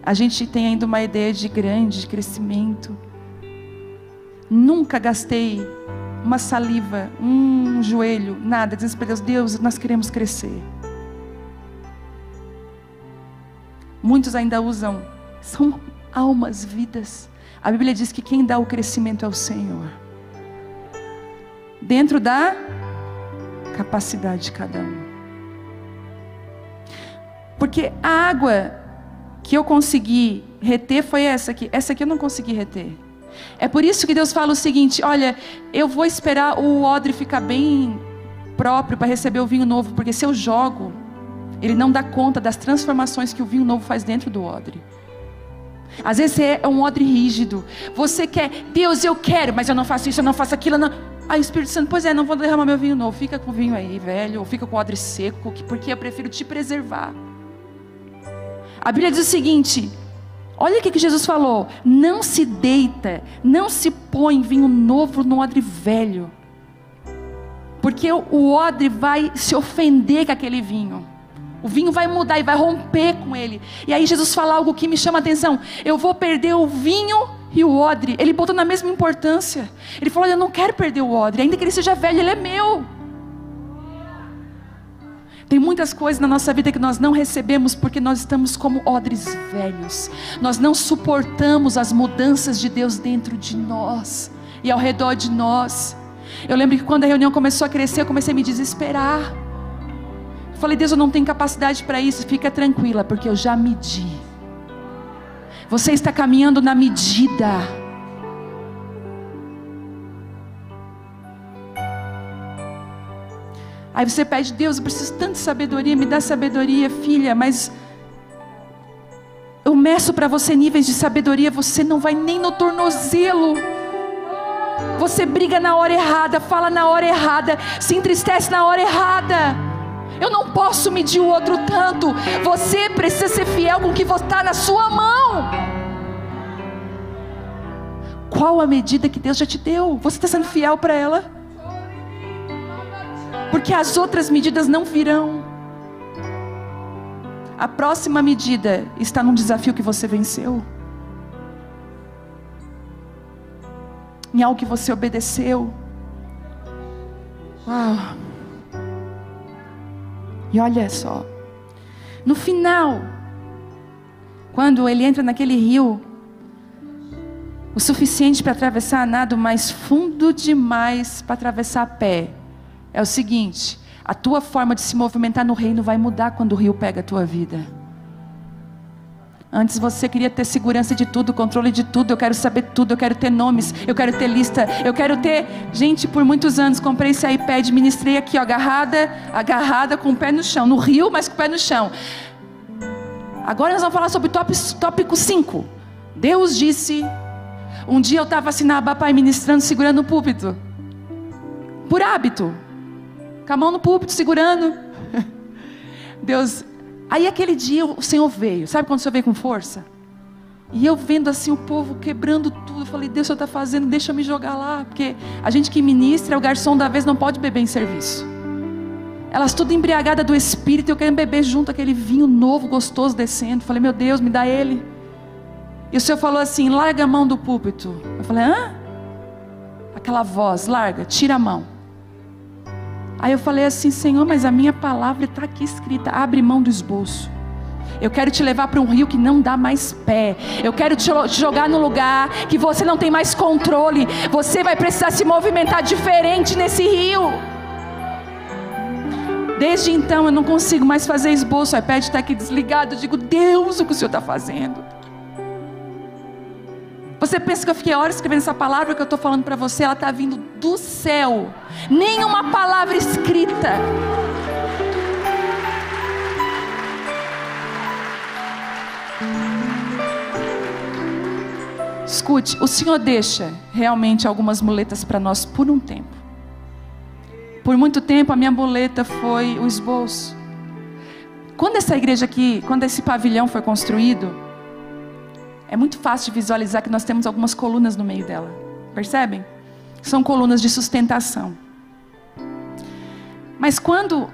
A gente tem ainda uma ideia de grande, de crescimento. Nunca gastei uma saliva, um joelho, nada, dizendo para Deus, Deus, nós queremos crescer. Muitos ainda usam, são almas, vidas. A Bíblia diz que quem dá o crescimento é o Senhor. Dentro da capacidade de cada um. Porque a água que eu consegui reter foi essa aqui. Essa aqui eu não consegui reter. É por isso que Deus fala o seguinte: olha, eu vou esperar o odre ficar bem próprio para receber o vinho novo, porque se eu jogo, ele não dá conta das transformações que o vinho novo faz dentro do odre. Às vezes é um odre rígido. Você quer, Deus, eu quero, mas eu não faço isso, eu não faço aquilo, não. Aí o Espírito Santo, pois é, não vou derramar meu vinho novo. Fica com o vinho aí, velho, ou fica com o odre seco, porque eu prefiro te preservar. A Bíblia diz o seguinte: olha o que Jesus falou: não se deita, não se põe vinho novo no odre velho, porque o odre vai se ofender com aquele vinho. O vinho vai mudar e vai romper com ele. E aí Jesus fala algo que me chama a atenção: eu vou perder o vinho e o odre. Ele botou na mesma importância. Ele falou: eu não quero perder o odre, ainda que ele seja velho, ele é meu. Tem muitas coisas na nossa vida que nós não recebemos porque nós estamos como odres velhos. Nós não suportamos as mudanças de Deus dentro de nós e ao redor de nós. Eu lembro que quando a reunião começou a crescer, eu comecei a me desesperar. Eu falei: Deus, eu não tenho capacidade para isso. Fica tranquila, porque eu já medi. Você está caminhando na medida. Aí você pede: Deus, eu preciso tanto de sabedoria, me dá sabedoria, filha. Mas eu meço para você níveis de sabedoria, você não vai nem no tornozelo. Você briga na hora errada, fala na hora errada, se entristece na hora errada. Eu não posso medir o outro tanto. Você precisa ser fiel com o que está na sua mão. Qual a medida que Deus já te deu? Você está sendo fiel para ela? Porque as outras medidas não virão. A próxima medida está num desafio que você venceu, em algo que você obedeceu. Uau! E olha só, no final, quando ele entra naquele rio, o suficiente para atravessar nado, mas fundo demais para atravessar a pé, é o seguinte: a tua forma de se movimentar no reino vai mudar quando o rio pega a tua vida. Antes você queria ter segurança de tudo, controle de tudo. Eu quero saber tudo, eu quero ter nomes, eu quero ter lista, eu quero ter... Gente, por muitos anos comprei esse iPad, ministrei aqui, ó, agarrada com o pé no chão, no rio, mas com o pé no chão. Agora nós vamos falar sobre o tópico 5. Deus disse. Um dia eu estava assim na Abapai ministrando, segurando o púlpito, por hábito, com a mão no púlpito, segurando. Deus... Aí aquele dia o Senhor veio. Sabe quando o Senhor veio com força? E eu vendo assim o povo quebrando tudo, eu falei: Deus, o Senhor está fazendo, deixa eu me jogar lá. Porque a gente que ministra, o garçom da vez não pode beber em serviço. Elas tudo embriagadas do Espírito, eu querendo beber junto aquele vinho novo, gostoso descendo. Falei: meu Deus, me dá ele. E o Senhor falou assim: larga a mão do púlpito. Eu falei: hã? Aquela voz: larga, tira a mão. Aí eu falei assim: Senhor, mas a minha palavra está aqui escrita, abre mão do esboço. Eu quero te levar para um rio que não dá mais pé. Eu quero te jogar no lugar que você não tem mais controle. Você vai precisar se movimentar diferente nesse rio. Desde então eu não consigo mais fazer esboço. O iPad está aqui desligado. Eu digo: Deus, o que o Senhor está fazendo? Você pensa que eu fiquei horas escrevendo essa palavra que eu estou falando para você? Ela está vindo do céu. Nenhuma palavra escrita. Escute, o Senhor deixa realmente algumas muletas para nós por um tempo. Por muito tempo a minha muleta foi o esboço. Quando essa igreja aqui, quando esse pavilhão foi construído, é muito fácil de visualizar que nós temos algumas colunas no meio dela. Percebem? São colunas de sustentação. Mas quando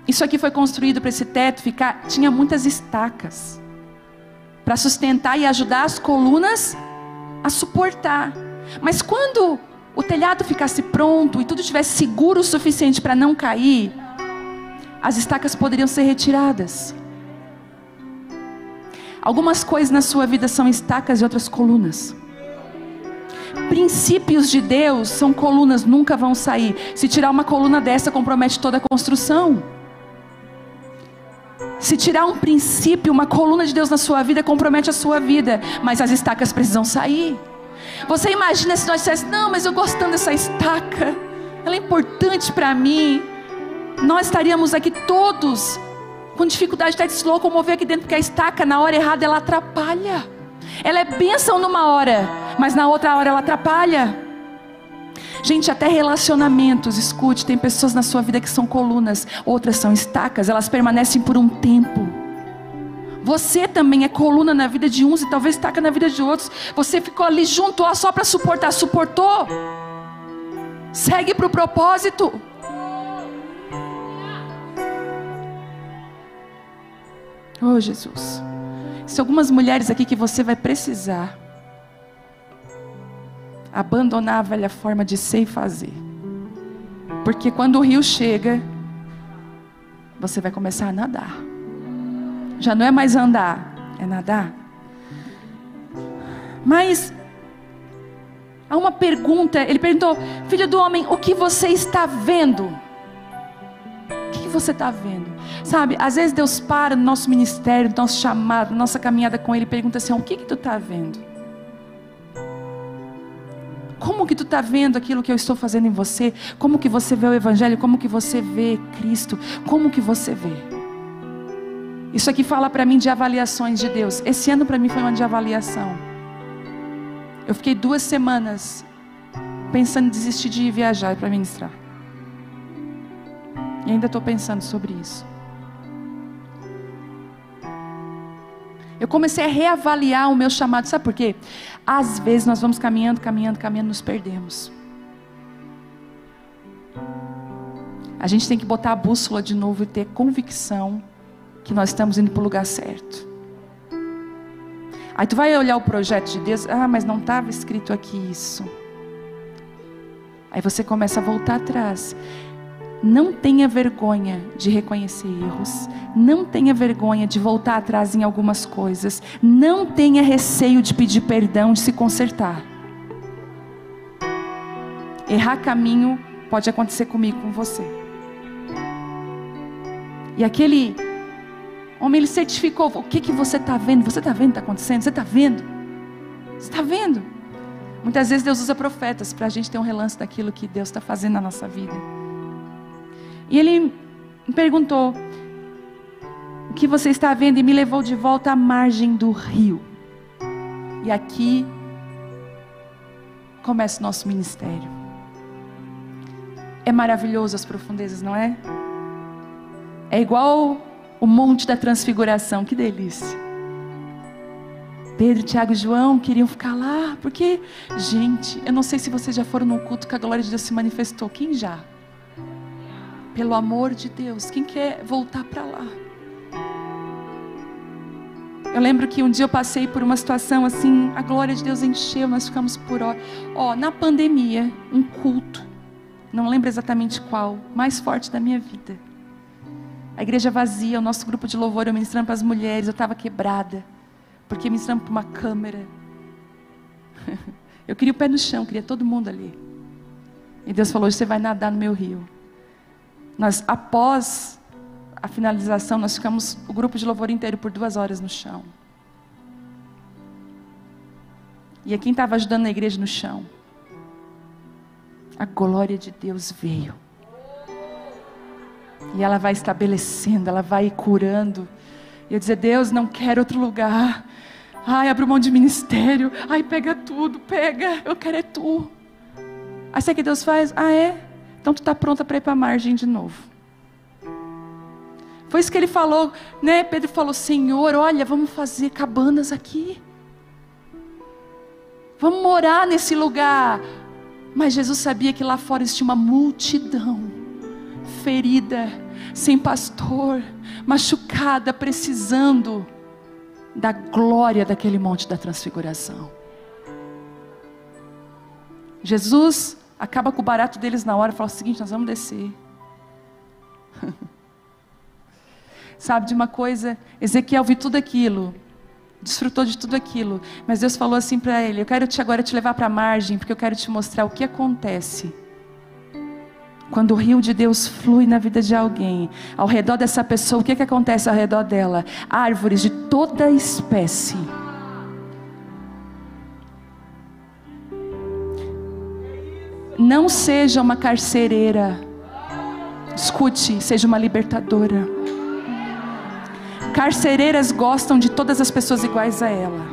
isso aqui foi construído para esse teto ficar, tinha muitas estacas para sustentar e ajudar as colunas a suportar. Mas quando o telhado ficasse pronto e tudo estivesse seguro o suficiente para não cair, as estacas poderiam ser retiradas. Algumas coisas na sua vida são estacas e outras colunas. Princípios de Deus são colunas, nunca vão sair. Se tirar uma coluna dessa, compromete toda a construção. Se tirar um princípio, uma coluna de Deus na sua vida, compromete a sua vida. Mas as estacas precisam sair. Você imagina se nós disséssemos: não, mas eu gosto tanto dessa estaca, ela é importante para mim. Nós estaríamos aqui todos com dificuldade até de se locomover aqui dentro, porque a estaca na hora errada ela atrapalha. Ela é bênção numa hora, mas na outra hora ela atrapalha. Gente, até relacionamentos, escute, tem pessoas na sua vida que são colunas, outras são estacas, elas permanecem por um tempo. Você também é coluna na vida de uns e talvez estaca na vida de outros. Você ficou ali junto, ó, só para suportar, suportou? Segue para o propósito. Oh, Jesus. Se algumas mulheres aqui que você vai precisar abandonar a velha forma de ser e fazer, porque quando o rio chega, você vai começar a nadar. Já não é mais andar, é nadar. Mas há uma pergunta. Ele perguntou: filho do homem, o que você está vendo? O que você está vendo? Sabe, às vezes Deus para no nosso ministério, no nosso chamado, na nossa caminhada com Ele, e pergunta assim: o que tu está vendo? Como que tu está vendo aquilo que eu estou fazendo em você? Como que você vê o Evangelho? Como que você vê Cristo? Como que você vê? Isso aqui fala para mim de avaliações de Deus. Esse ano para mim foi um ano de avaliação. Eu fiquei 2 semanas pensando em desistir de ir viajar para ministrar. E ainda estou pensando sobre isso. Eu comecei a reavaliar o meu chamado. Sabe por quê? Às vezes nós vamos caminhando, nos perdemos. A gente tem que botar a bússola de novo e ter convicção que nós estamos indo para o lugar certo. Aí tu vai olhar o projeto de Deus: ah, mas não estava escrito aqui isso. Aí você começa a voltar atrás. Não tenha vergonha de reconhecer erros. Não tenha vergonha de voltar atrás em algumas coisas. Não tenha receio de pedir perdão, de se consertar. Errar caminho pode acontecer comigo, com você. E aquele homem, ele certificou: o que você está vendo? Você está vendo o que está acontecendo? Você está vendo? Você está vendo? Muitas vezes Deus usa profetas para a gente ter um relance daquilo que Deus está fazendo na nossa vida. E ele me perguntou: o que você está vendo? E me levou de volta à margem do rio. E aqui começa o nosso ministério. É maravilhoso as profundezas, não é? É igual o monte da transfiguração, que delícia. Pedro, Tiago e João queriam ficar lá, porque, gente, eu não sei se vocês já foram num culto que a glória de Deus se manifestou. Quem já? Pelo amor de Deus, quem quer voltar para lá? Eu lembro que um dia eu passei por uma situação assim, a glória de Deus encheu, nós ficamos por hora. Na pandemia, um culto, não lembro exatamente qual, mais forte da minha vida. A igreja vazia, o nosso grupo de louvor, eu ministrando para as mulheres, eu estava quebrada, porque ministrando para uma câmera. Eu queria o pé no chão, queria todo mundo ali. E Deus falou: você vai nadar no meu rio. Nós, após a finalização, nós ficamos, o grupo de louvor inteiro, por 2 horas no chão. E quem estava ajudando na igreja no chão, a glória de Deus veio. E ela vai estabelecendo, ela vai curando. E eu dizia: Deus, não quero outro lugar. Ai, abro mão de ministério. Ai, pega tudo, pega. Eu quero é tu. Aí sabe o que Deus faz? Ah, é? Então tu está pronta para ir para a margem de novo. Foi isso que ele falou, né? Pedro falou: Senhor, olha, vamos fazer cabanas aqui. Vamos morar nesse lugar. Mas Jesus sabia que lá fora existia uma multidão ferida, sem pastor, machucada, precisando da glória daquele monte da transfiguração. Jesus acaba com o barato deles na hora e fala o seguinte: nós vamos descer. Sabe de uma coisa? Ezequiel viu tudo aquilo, desfrutou de tudo aquilo, mas Deus falou assim para ele: eu quero agora te levar para a margem, porque eu quero te mostrar o que acontece quando o rio de Deus flui na vida de alguém. Ao redor dessa pessoa, o que acontece ao redor dela? Árvores de toda espécie. Não seja uma carcereira. Escute, seja uma libertadora. Carcereiras gostam de todas as pessoas iguais a ela.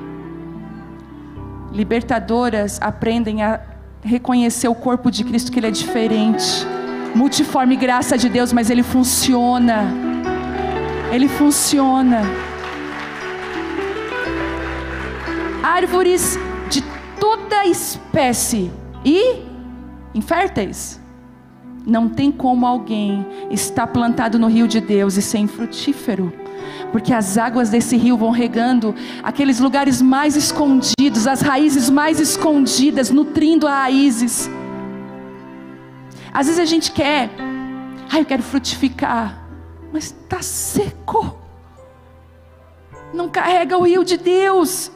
Libertadoras aprendem a reconhecer o corpo de Cristo, que ele é diferente. Multiforme graça de Deus, mas ele funciona. Ele funciona. Árvores de toda espécie e inférteis. Não tem como alguém estar plantado no rio de Deus e ser infrutífero, porque as águas desse rio vão regando aqueles lugares mais escondidos, as raízes mais escondidas, nutrindo as raízes. Às vezes a gente quer, eu quero frutificar, mas está seco, não carrega o rio de Deus.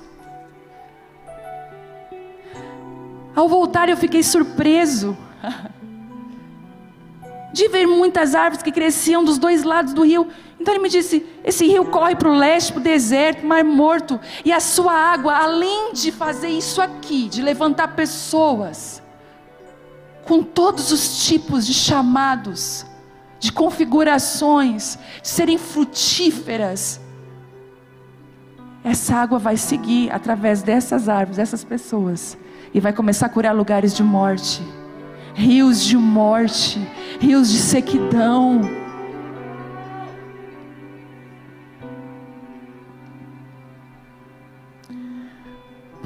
Ao voltar eu fiquei surpreso de ver muitas árvores que cresciam dos dois lados do rio. Então ele me disse, esse rio corre para o leste, para o deserto, Mar Morto, e a sua água, além de fazer isso aqui, de levantar pessoas com todos os tipos de chamados, de configurações, de serem frutíferas, essa água vai seguir através dessas árvores, dessas pessoas, e vai começar a curar lugares de morte, rios de morte, rios de sequidão.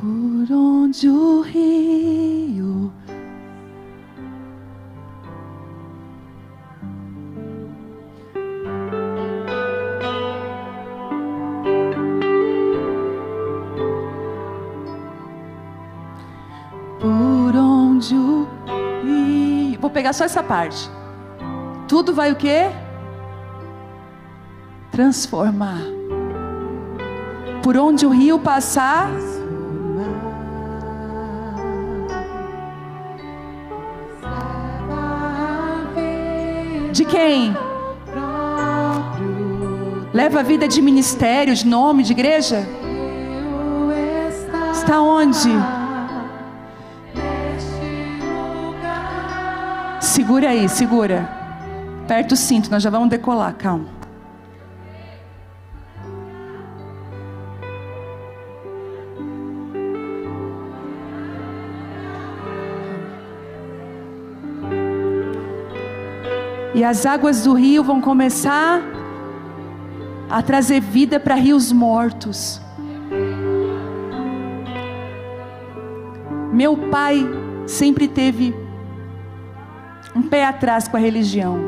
Por onde o rio vou pegar só essa parte. Tudo vai o quê? Transformar. Por onde o rio passar, de quem? Leva a vida de ministério, de nome, de igreja? Está onde? Segura aí, segura. Aperta o cinto, nós já vamos decolar, calma. E as águas do rio vão começar a trazer vida para rios mortos. Meu pai sempre teve um pé atrás com a religião.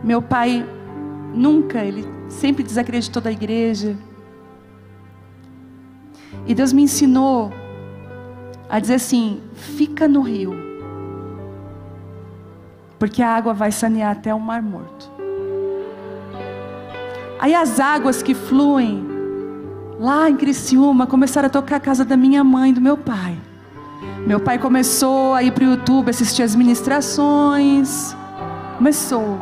Meu pai ele sempre desacreditou da igreja. E Deus me ensinou a dizer assim: fica no rio, porque a água vai sanear até o Mar Morto. Aí as águas que fluem lá em Criciúma começaram a tocar a casa da minha mãe e do meu pai. Meu pai começou a ir para o YouTube, assistir as ministrações. Começou.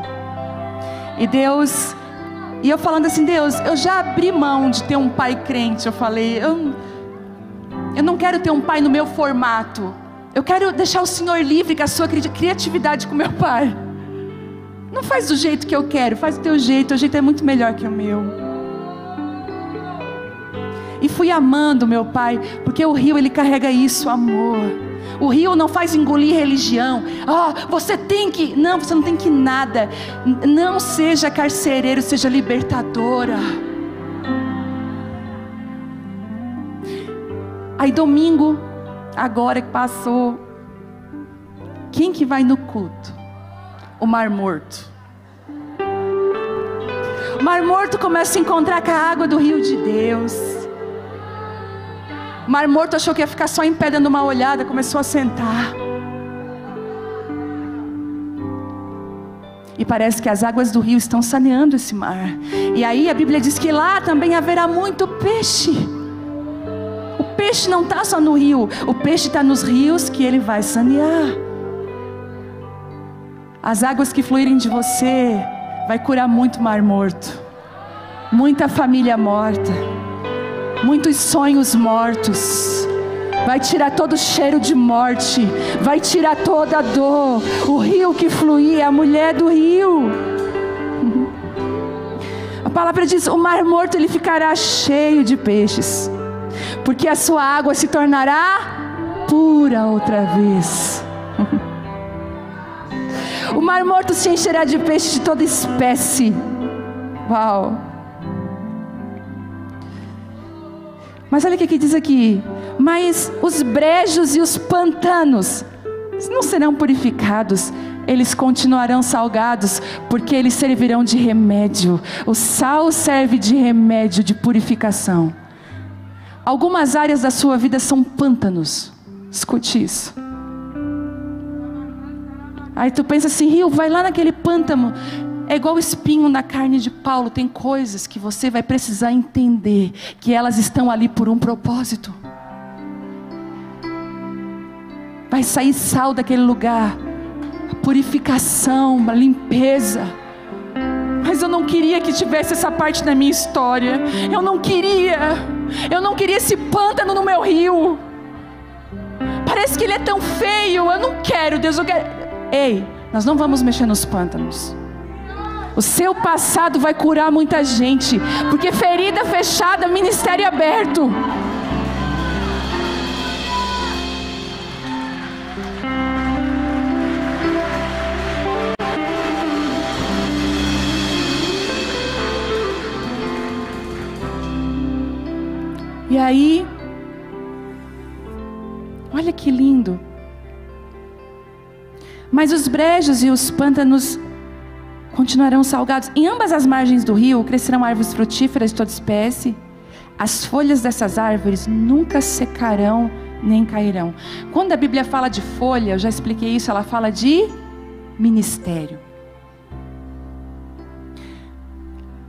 E eu falando assim: Deus, eu já abri mão de ter um pai crente. Eu falei, eu não quero ter um pai no meu formato. Eu quero deixar o Senhor livre com a sua criatividade com meu pai. Não faz do jeito que eu quero, faz do teu jeito é muito melhor que o meu. E fui amando meu pai, porque o rio ele carrega isso, amor. O rio não faz engolir religião. Você tem que... Não, você não tem que nada. Não seja carcereiro, seja libertadora. Aí domingo, agora que passou, quem que vai no culto? O Mar Morto. O Mar Morto começa a encontrar com a água do rio de Deus. O Mar Morto achou que ia ficar só em pé dando uma olhada, começou a sentar. E parece que as águas do rio estão saneando esse mar. E aí a Bíblia diz que lá também haverá muito peixe. O peixe não está só no rio, o peixe está nos rios que ele vai sanear. As águas que fluírem de você vai curar muito Mar Morto, muita família morta, muitos sonhos mortos, vai tirar todo o cheiro de morte, vai tirar toda a dor. O rio que fluía, a mulher do rio. A palavra diz: o mar morto ele ficará cheio de peixes, porque a sua água se tornará pura outra vez. O mar morto se encherá de peixes de toda espécie. Uau! Mas olha o que diz aqui: mas os brejos e os pantanos não serão purificados, eles continuarão salgados, porque eles servirão de remédio. O sal serve de remédio, de purificação. Algumas áreas da sua vida são pântanos. Escute isso. Aí tu pensa assim: Rio, vai lá naquele pântano. É igual o espinho na carne de Paulo. Tem coisas que você vai precisar entender, que elas estão ali por um propósito. Vai sair sal daquele lugar, a purificação, a limpeza. Mas eu não queria que tivesse essa parte na minha história. Eu não queria esse pântano no meu rio. Parece que ele é tão feio. Eu não quero, Deus, eu quero. Ei, nós não vamos mexer nos pântanos. O seu passado vai curar muita gente, porque ferida fechada, ministério aberto. E aí, olha que lindo. Mas os brejos e os pântanos continuarão salgados. Em ambas as margens do rio crescerão árvores frutíferas de toda espécie. As folhas dessas árvores nunca secarão nem cairão. Quando a Bíblia fala de folha, eu já expliquei isso, ela fala de ministério.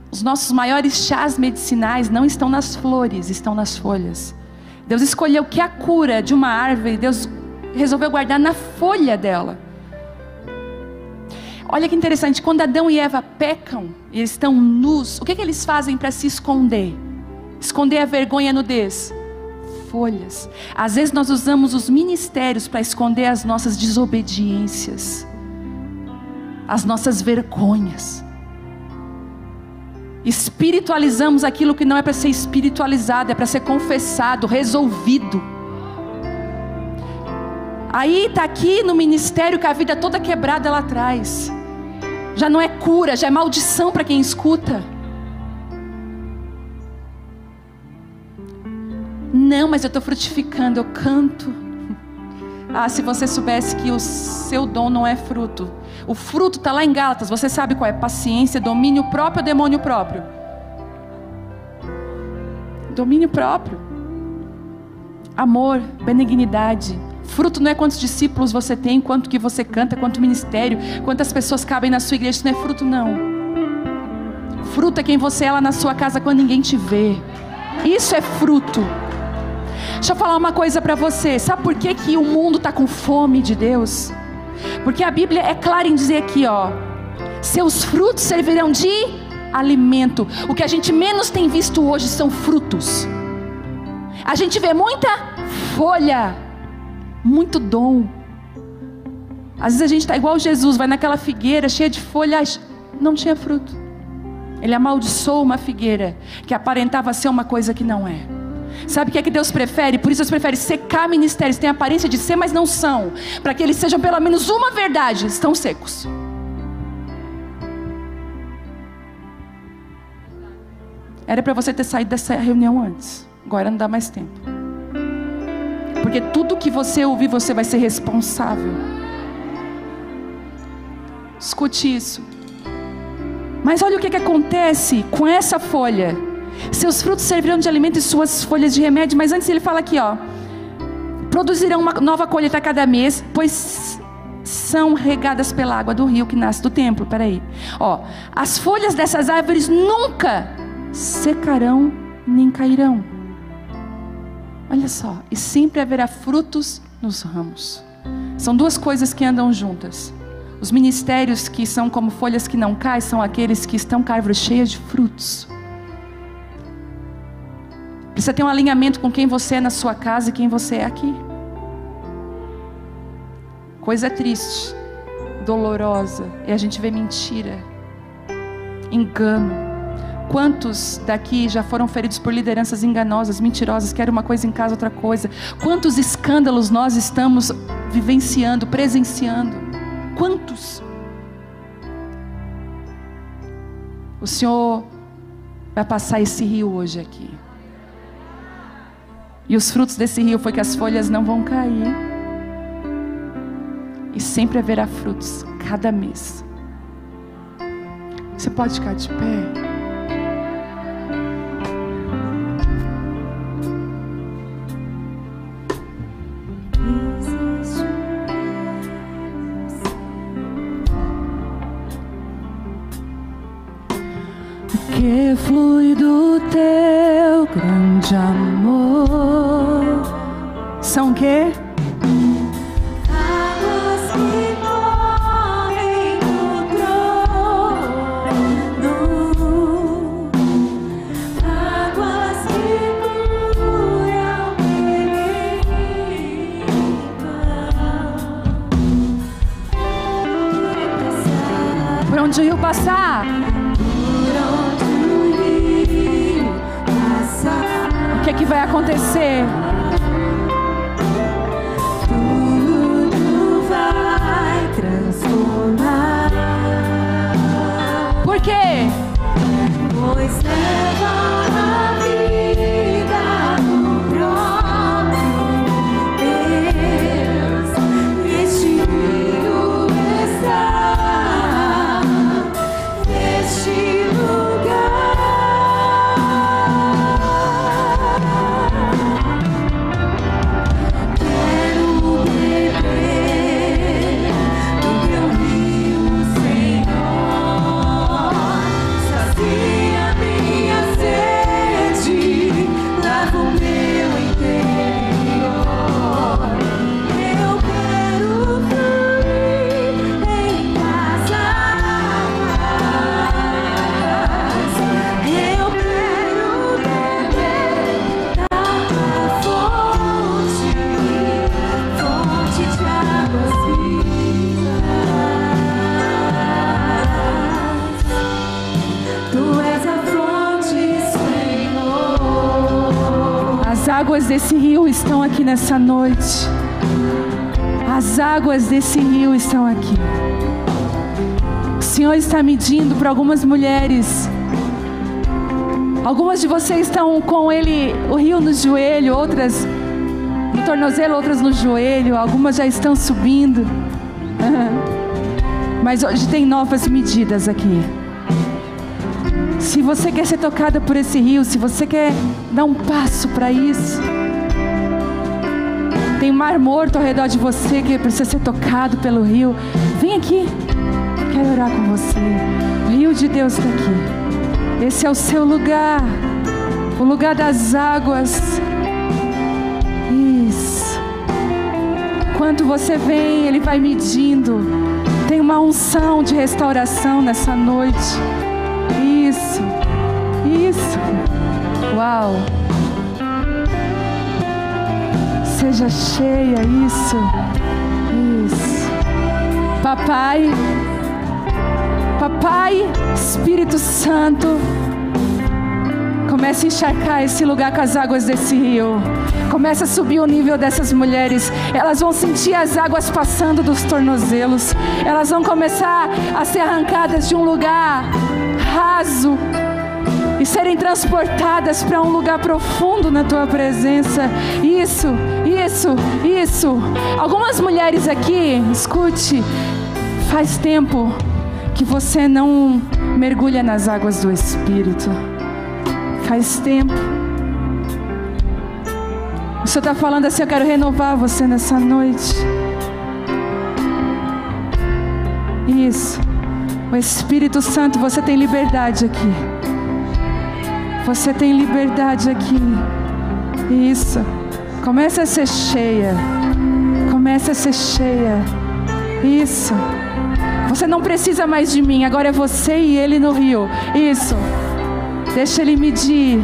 Os nossos maiores chás medicinais não estão nas flores, estão nas folhas. Deus escolheu que a cura de uma árvore, Deus resolveu guardar na folha dela. Olha que interessante, quando Adão e Eva pecam, eles estão nus, o que eles fazem para se esconder? Esconder a vergonha e a nudez? Folhas. Às vezes nós usamos os ministérios para esconder as nossas desobediências, as nossas vergonhas. Espiritualizamos aquilo que não é para ser espiritualizado, é para ser confessado, resolvido. Aí está aqui no ministério com a vida toda quebrada lá atrás. Já não é cura, já é maldição para quem escuta. Não, mas eu estou frutificando, eu canto. Ah, se você soubesse que o seu dom não é fruto. O fruto está lá em Gálatas, você sabe qual é? Paciência, domínio próprio ou demônio próprio? Domínio próprio. Amor, benignidade. Fruto não é quantos discípulos você tem, quanto que você canta, quanto ministério, quantas pessoas cabem na sua igreja. Isso não é fruto, não. Fruto é quem você é lá na sua casa quando ninguém te vê. Isso é fruto. Deixa eu falar uma coisa para você. Sabe por que o mundo está com fome de Deus? Porque a Bíblia é clara em dizer aqui, ó: seus frutos servirão de alimento. O que a gente menos tem visto hoje são frutos. A gente vê muita folha, muito dom. Às vezes a gente está igual Jesus, vai naquela figueira cheia de folhas, não tinha fruto. Ele amaldiçoou uma figueira que aparentava ser uma coisa que não é. Sabe o que é que Deus prefere? Por isso Deus prefere secar ministérios, têm aparência de ser, mas não são, para que eles sejam pelo menos uma verdade. Estão secos. Era para você ter saído dessa reunião antes. Agora não dá mais tempo. Porque tudo que você ouvir, você vai ser responsável. Escute isso. Mas olha o que acontece com essa folha. Seus frutos servirão de alimento e suas folhas de remédio. Mas antes ele fala aqui, ó: produzirão uma nova colheita a cada mês, pois são regadas pela água do rio que nasce do templo. Peraí, ó: as folhas dessas árvores nunca secarão nem cairão. Olha só, e sempre haverá frutos nos ramos. São duas coisas que andam juntas. Os ministérios que são como folhas que não caem são aqueles que estão com a árvore cheia de frutos. Precisa ter um alinhamento com quem você é na sua casa e quem você é aqui. Coisa triste, dolorosa, e a gente vê mentira, engano. Quantos daqui já foram feridos por lideranças enganosas, mentirosas, querem uma coisa em casa, outra coisa? Quantos escândalos nós estamos vivenciando, presenciando? Quantos? O Senhor vai passar esse rio hoje aqui. E os frutos desse rio foi que as folhas não vão cair. E sempre haverá frutos, cada mês. Você pode ficar de pé? Que flui do teu grande amor. São o quê? Águas que correm do trono, águas que curam e limpam. Por onde o rio passar? O que é que vai acontecer? Tudo vai transformar. Por quê? Pois leva a vida do próprio Deus. Neste rio está, neste lugar. As águas desse rio estão aqui nessa noite. As águas desse rio estão aqui. O Senhor está medindo para algumas mulheres. Algumas de vocês estão com o rio no joelho, outras no tornozelo, outras no joelho. Algumas já estão subindo. Mas hoje tem novas medidas aqui. Se você quer ser tocada por esse rio, se você quer dar um passo para isso, tem mar morto ao redor de você que precisa ser tocado pelo rio, vem aqui, quero orar com você. O rio de Deus está aqui. Esse é o seu lugar, o lugar das águas. Isso. Enquanto você vem, Ele vai medindo. Tem uma unção de restauração nessa noite. Isso, isso, uau, seja cheia, isso, papai, Espírito Santo, comece a encharcar esse lugar com as águas desse rio, comece a subir o nível dessas mulheres, elas vão sentir as águas passando dos tornozelos, elas vão começar a ser arrancadas de um lugar raso e serem transportadas para um lugar profundo na tua presença. Isso. Algumas mulheres aqui, escute, faz tempo que você não mergulha nas águas do Espírito. Faz tempo. O Senhor está falando assim: eu quero renovar você nessa noite. Isso. O Espírito Santo, você tem liberdade aqui. Você tem liberdade aqui. Isso. Comece a ser cheia. Comece a ser cheia. Isso. Você não precisa mais de mim. Agora é você e Ele no rio. Isso. Deixa Ele medir.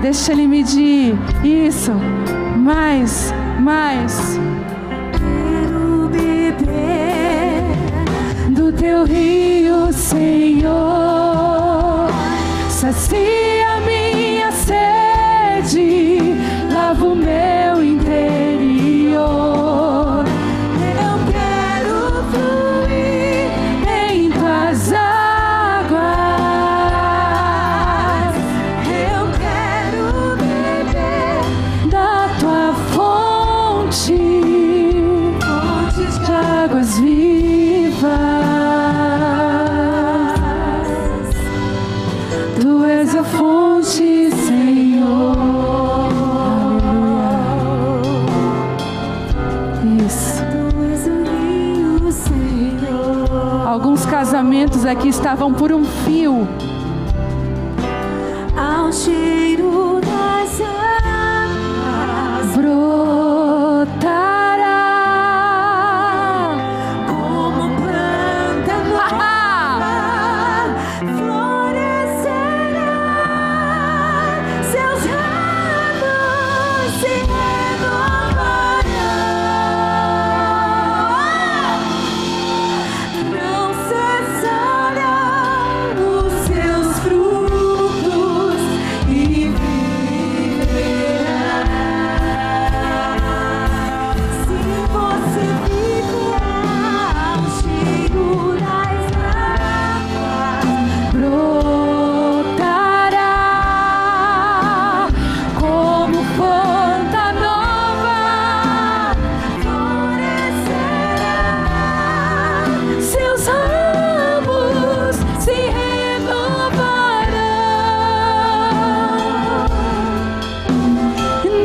Deixa Ele medir. Isso. Mais. Quero beber Do teu rio, Senhor. Sacia minha sede. Lava o meu interior. Eu quero fluir Em tuas águas. Eu quero beber Da tua fonte. fontes De águas vivas. Tu és a fonte, Senhor. Aleluia. Isso. Tu és o rio, Senhor. Alguns casamentos aqui estavam por um fio. Ao cheiro das águas Brotará. como planta nova, florescerá. Seus ramos se renovarão. Não cessarão os seus frutos e viverá. Se você ficar ao cheiro das águas, Brotará como planta nova. florescerá. Seus ramos se renovarão.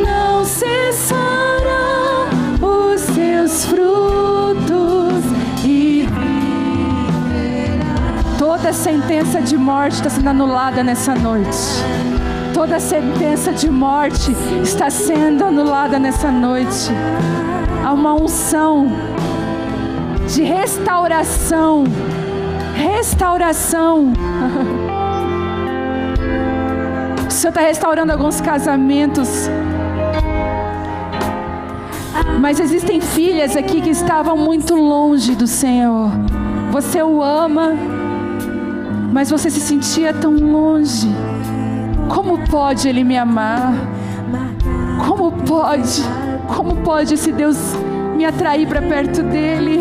Não cessarão os seus frutos e viverá. Toda sentença de morte está sendo anulada nessa noite. Toda sentença de morte está sendo anulada nessa noite. Há uma unção de restauração. O Senhor está restaurando alguns casamentos. Mas existem filhas aqui que estavam muito longe do Senhor. Você o ama, mas você se sentia tão longe. Como pode Ele me amar? Como pode esse Deus me atrair para perto dEle?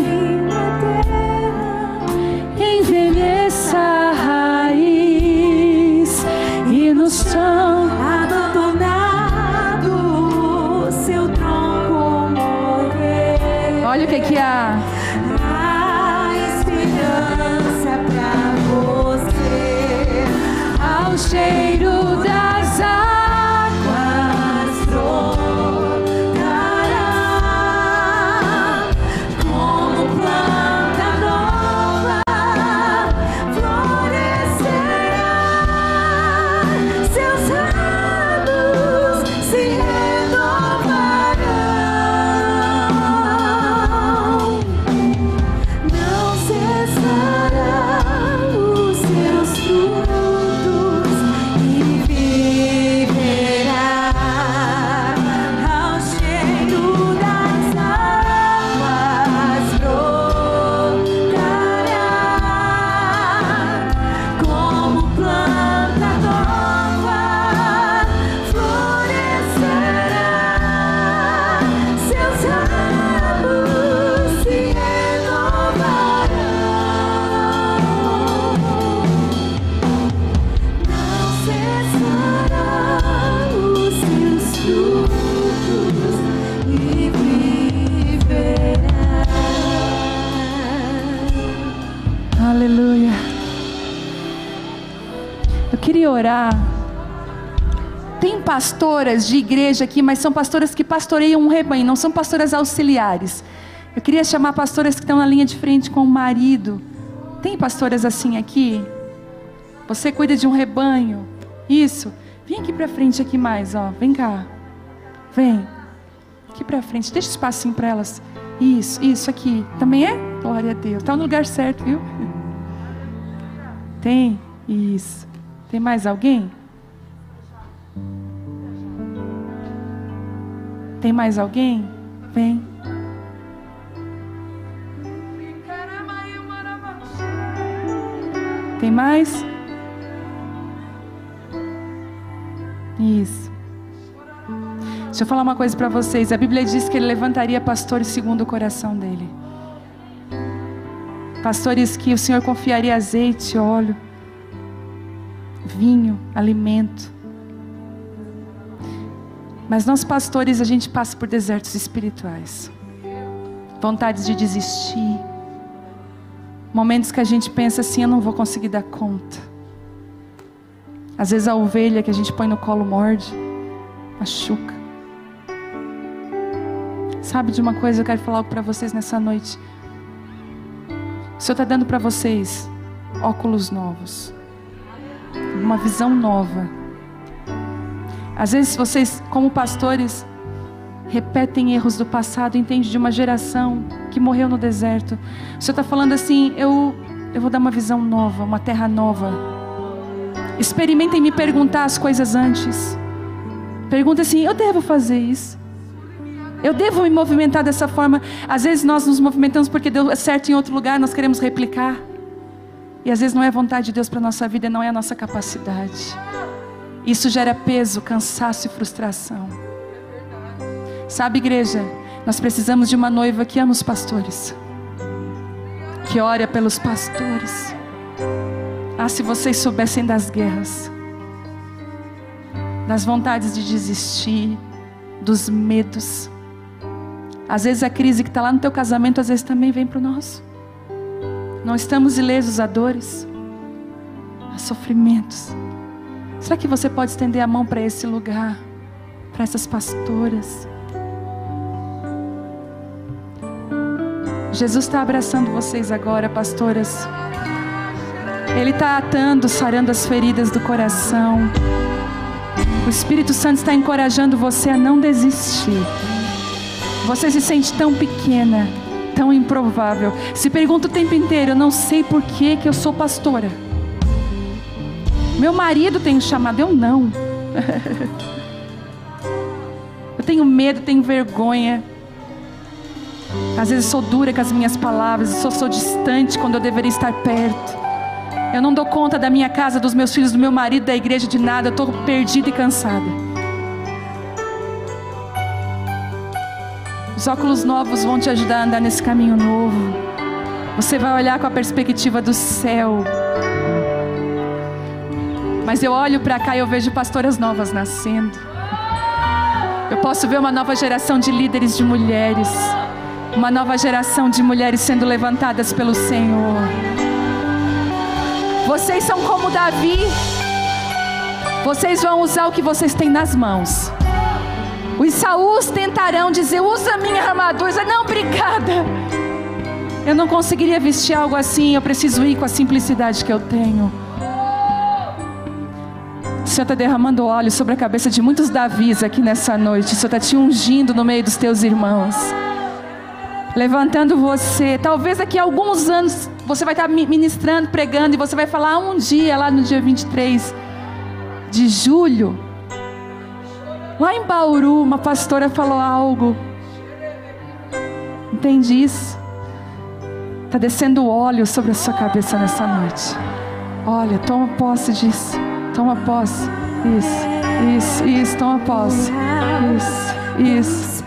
Envelheça a raiz e no chão Abandonado, seu tronco morrer. olha o que há. A esperança pra você. Ao cheiro das águas Brotará como planta nova, florescerá. Seus ramos se renovarão. Não cessarão os seus frutos e viverá. Ao cheiro das águas brotará como planta nova, florescerá. Seus ramos se renovarão. Não cessarão os seus frutos e viverá. Aleluia. Eu queria orar. Tem pastoras de igreja aqui, mas são pastoras que pastoreiam um rebanho, não são pastoras auxiliares. Eu queria chamar pastoras que estão na linha de frente com o marido. Tem pastoras assim aqui? Você cuida de um rebanho. Isso. Vem aqui pra frente aqui mais, ó. Vem cá. Vem. Aqui pra frente. Deixa espacinho pra elas. Isso aqui. Também é? Glória a Deus. Tá no lugar certo, viu? Tem? Isso. Tem mais alguém? Tem mais alguém? Vem. Tem mais? Isso. Deixa eu falar uma coisa para vocês. A Bíblia diz que Ele levantaria pastores segundo o coração dEle. Pastores que o Senhor confiaria azeite, óleo, vinho, alimento. Mas nós pastores, a gente passa por desertos espirituais. Vontades de desistir. Momentos que a gente pensa assim, eu não vou conseguir dar conta. Às vezes a ovelha que a gente põe no colo morde, machuca. Sabe de uma coisa, eu quero falar algo para vocês nessa noite. O Senhor está dando para vocês óculos novos. Uma visão nova. Às vezes vocês, como pastores, repetem erros do passado, entende de uma geração que morreu no deserto. O Senhor está falando assim, eu vou dar uma visão nova, uma terra nova. Experimentem me perguntar as coisas antes. Pergunta assim, eu devo fazer isso? Eu devo me movimentar dessa forma? Às vezes nós nos movimentamos porque deu certo em outro lugar, nós queremos replicar. E às vezes não é a vontade de Deus para a nossa vida, não é a nossa capacidade. Isso gera peso, cansaço e frustração. Sabe, igreja, nós precisamos de uma noiva que ama os pastores, que ora pelos pastores. Ah, se vocês soubessem das guerras, das vontades de desistir, dos medos. Às vezes a crise que está lá no teu casamento, às vezes também vem para o nosso. Não estamos ilesos a dores, a sofrimentos. Será que você pode estender a mão para esse lugar, para essas pastoras? Jesus está abraçando vocês agora, pastoras. Ele está atando, sarando as feridas do coração. O Espírito Santo está encorajando você a não desistir. Você se sente tão pequena, tão improvável. Se pergunta o tempo inteiro, eu não sei por que eu sou pastora. Meu marido tem um chamado, eu não. Eu tenho medo, tenho vergonha. Às vezes sou dura com as minhas palavras, sou distante quando eu deveria estar perto. Eu não dou conta da minha casa, dos meus filhos, do meu marido, da igreja, de nada. Eu estou perdida e cansada. Os óculos novos vão te ajudar a andar nesse caminho novo. Você vai olhar com a perspectiva do céu. Mas eu olho para cá e eu vejo pastoras novas nascendo. Eu posso ver uma nova geração de líderes de mulheres. Uma nova geração de mulheres sendo levantadas pelo Senhor. Vocês são como Davi. Vocês vão usar o que vocês têm nas mãos. Os Saús tentarão dizer, usa minha armadura. Não, obrigada. Eu não conseguiria vestir algo assim. Eu preciso ir com a simplicidade que eu tenho. O Senhor está derramando óleo sobre a cabeça de muitos Davis aqui nessa noite. O Senhor está te ungindo no meio dos teus irmãos, levantando você. Talvez daqui a alguns anos você vai estar ministrando, pregando, e você vai falar um dia, lá no dia 23 de julho, lá em Bauru, uma pastora falou algo. Entende isso? Está descendo óleo sobre a sua cabeça nessa noite. Olha, toma posse disso. Toma posse. Isso, toma posse. Isso.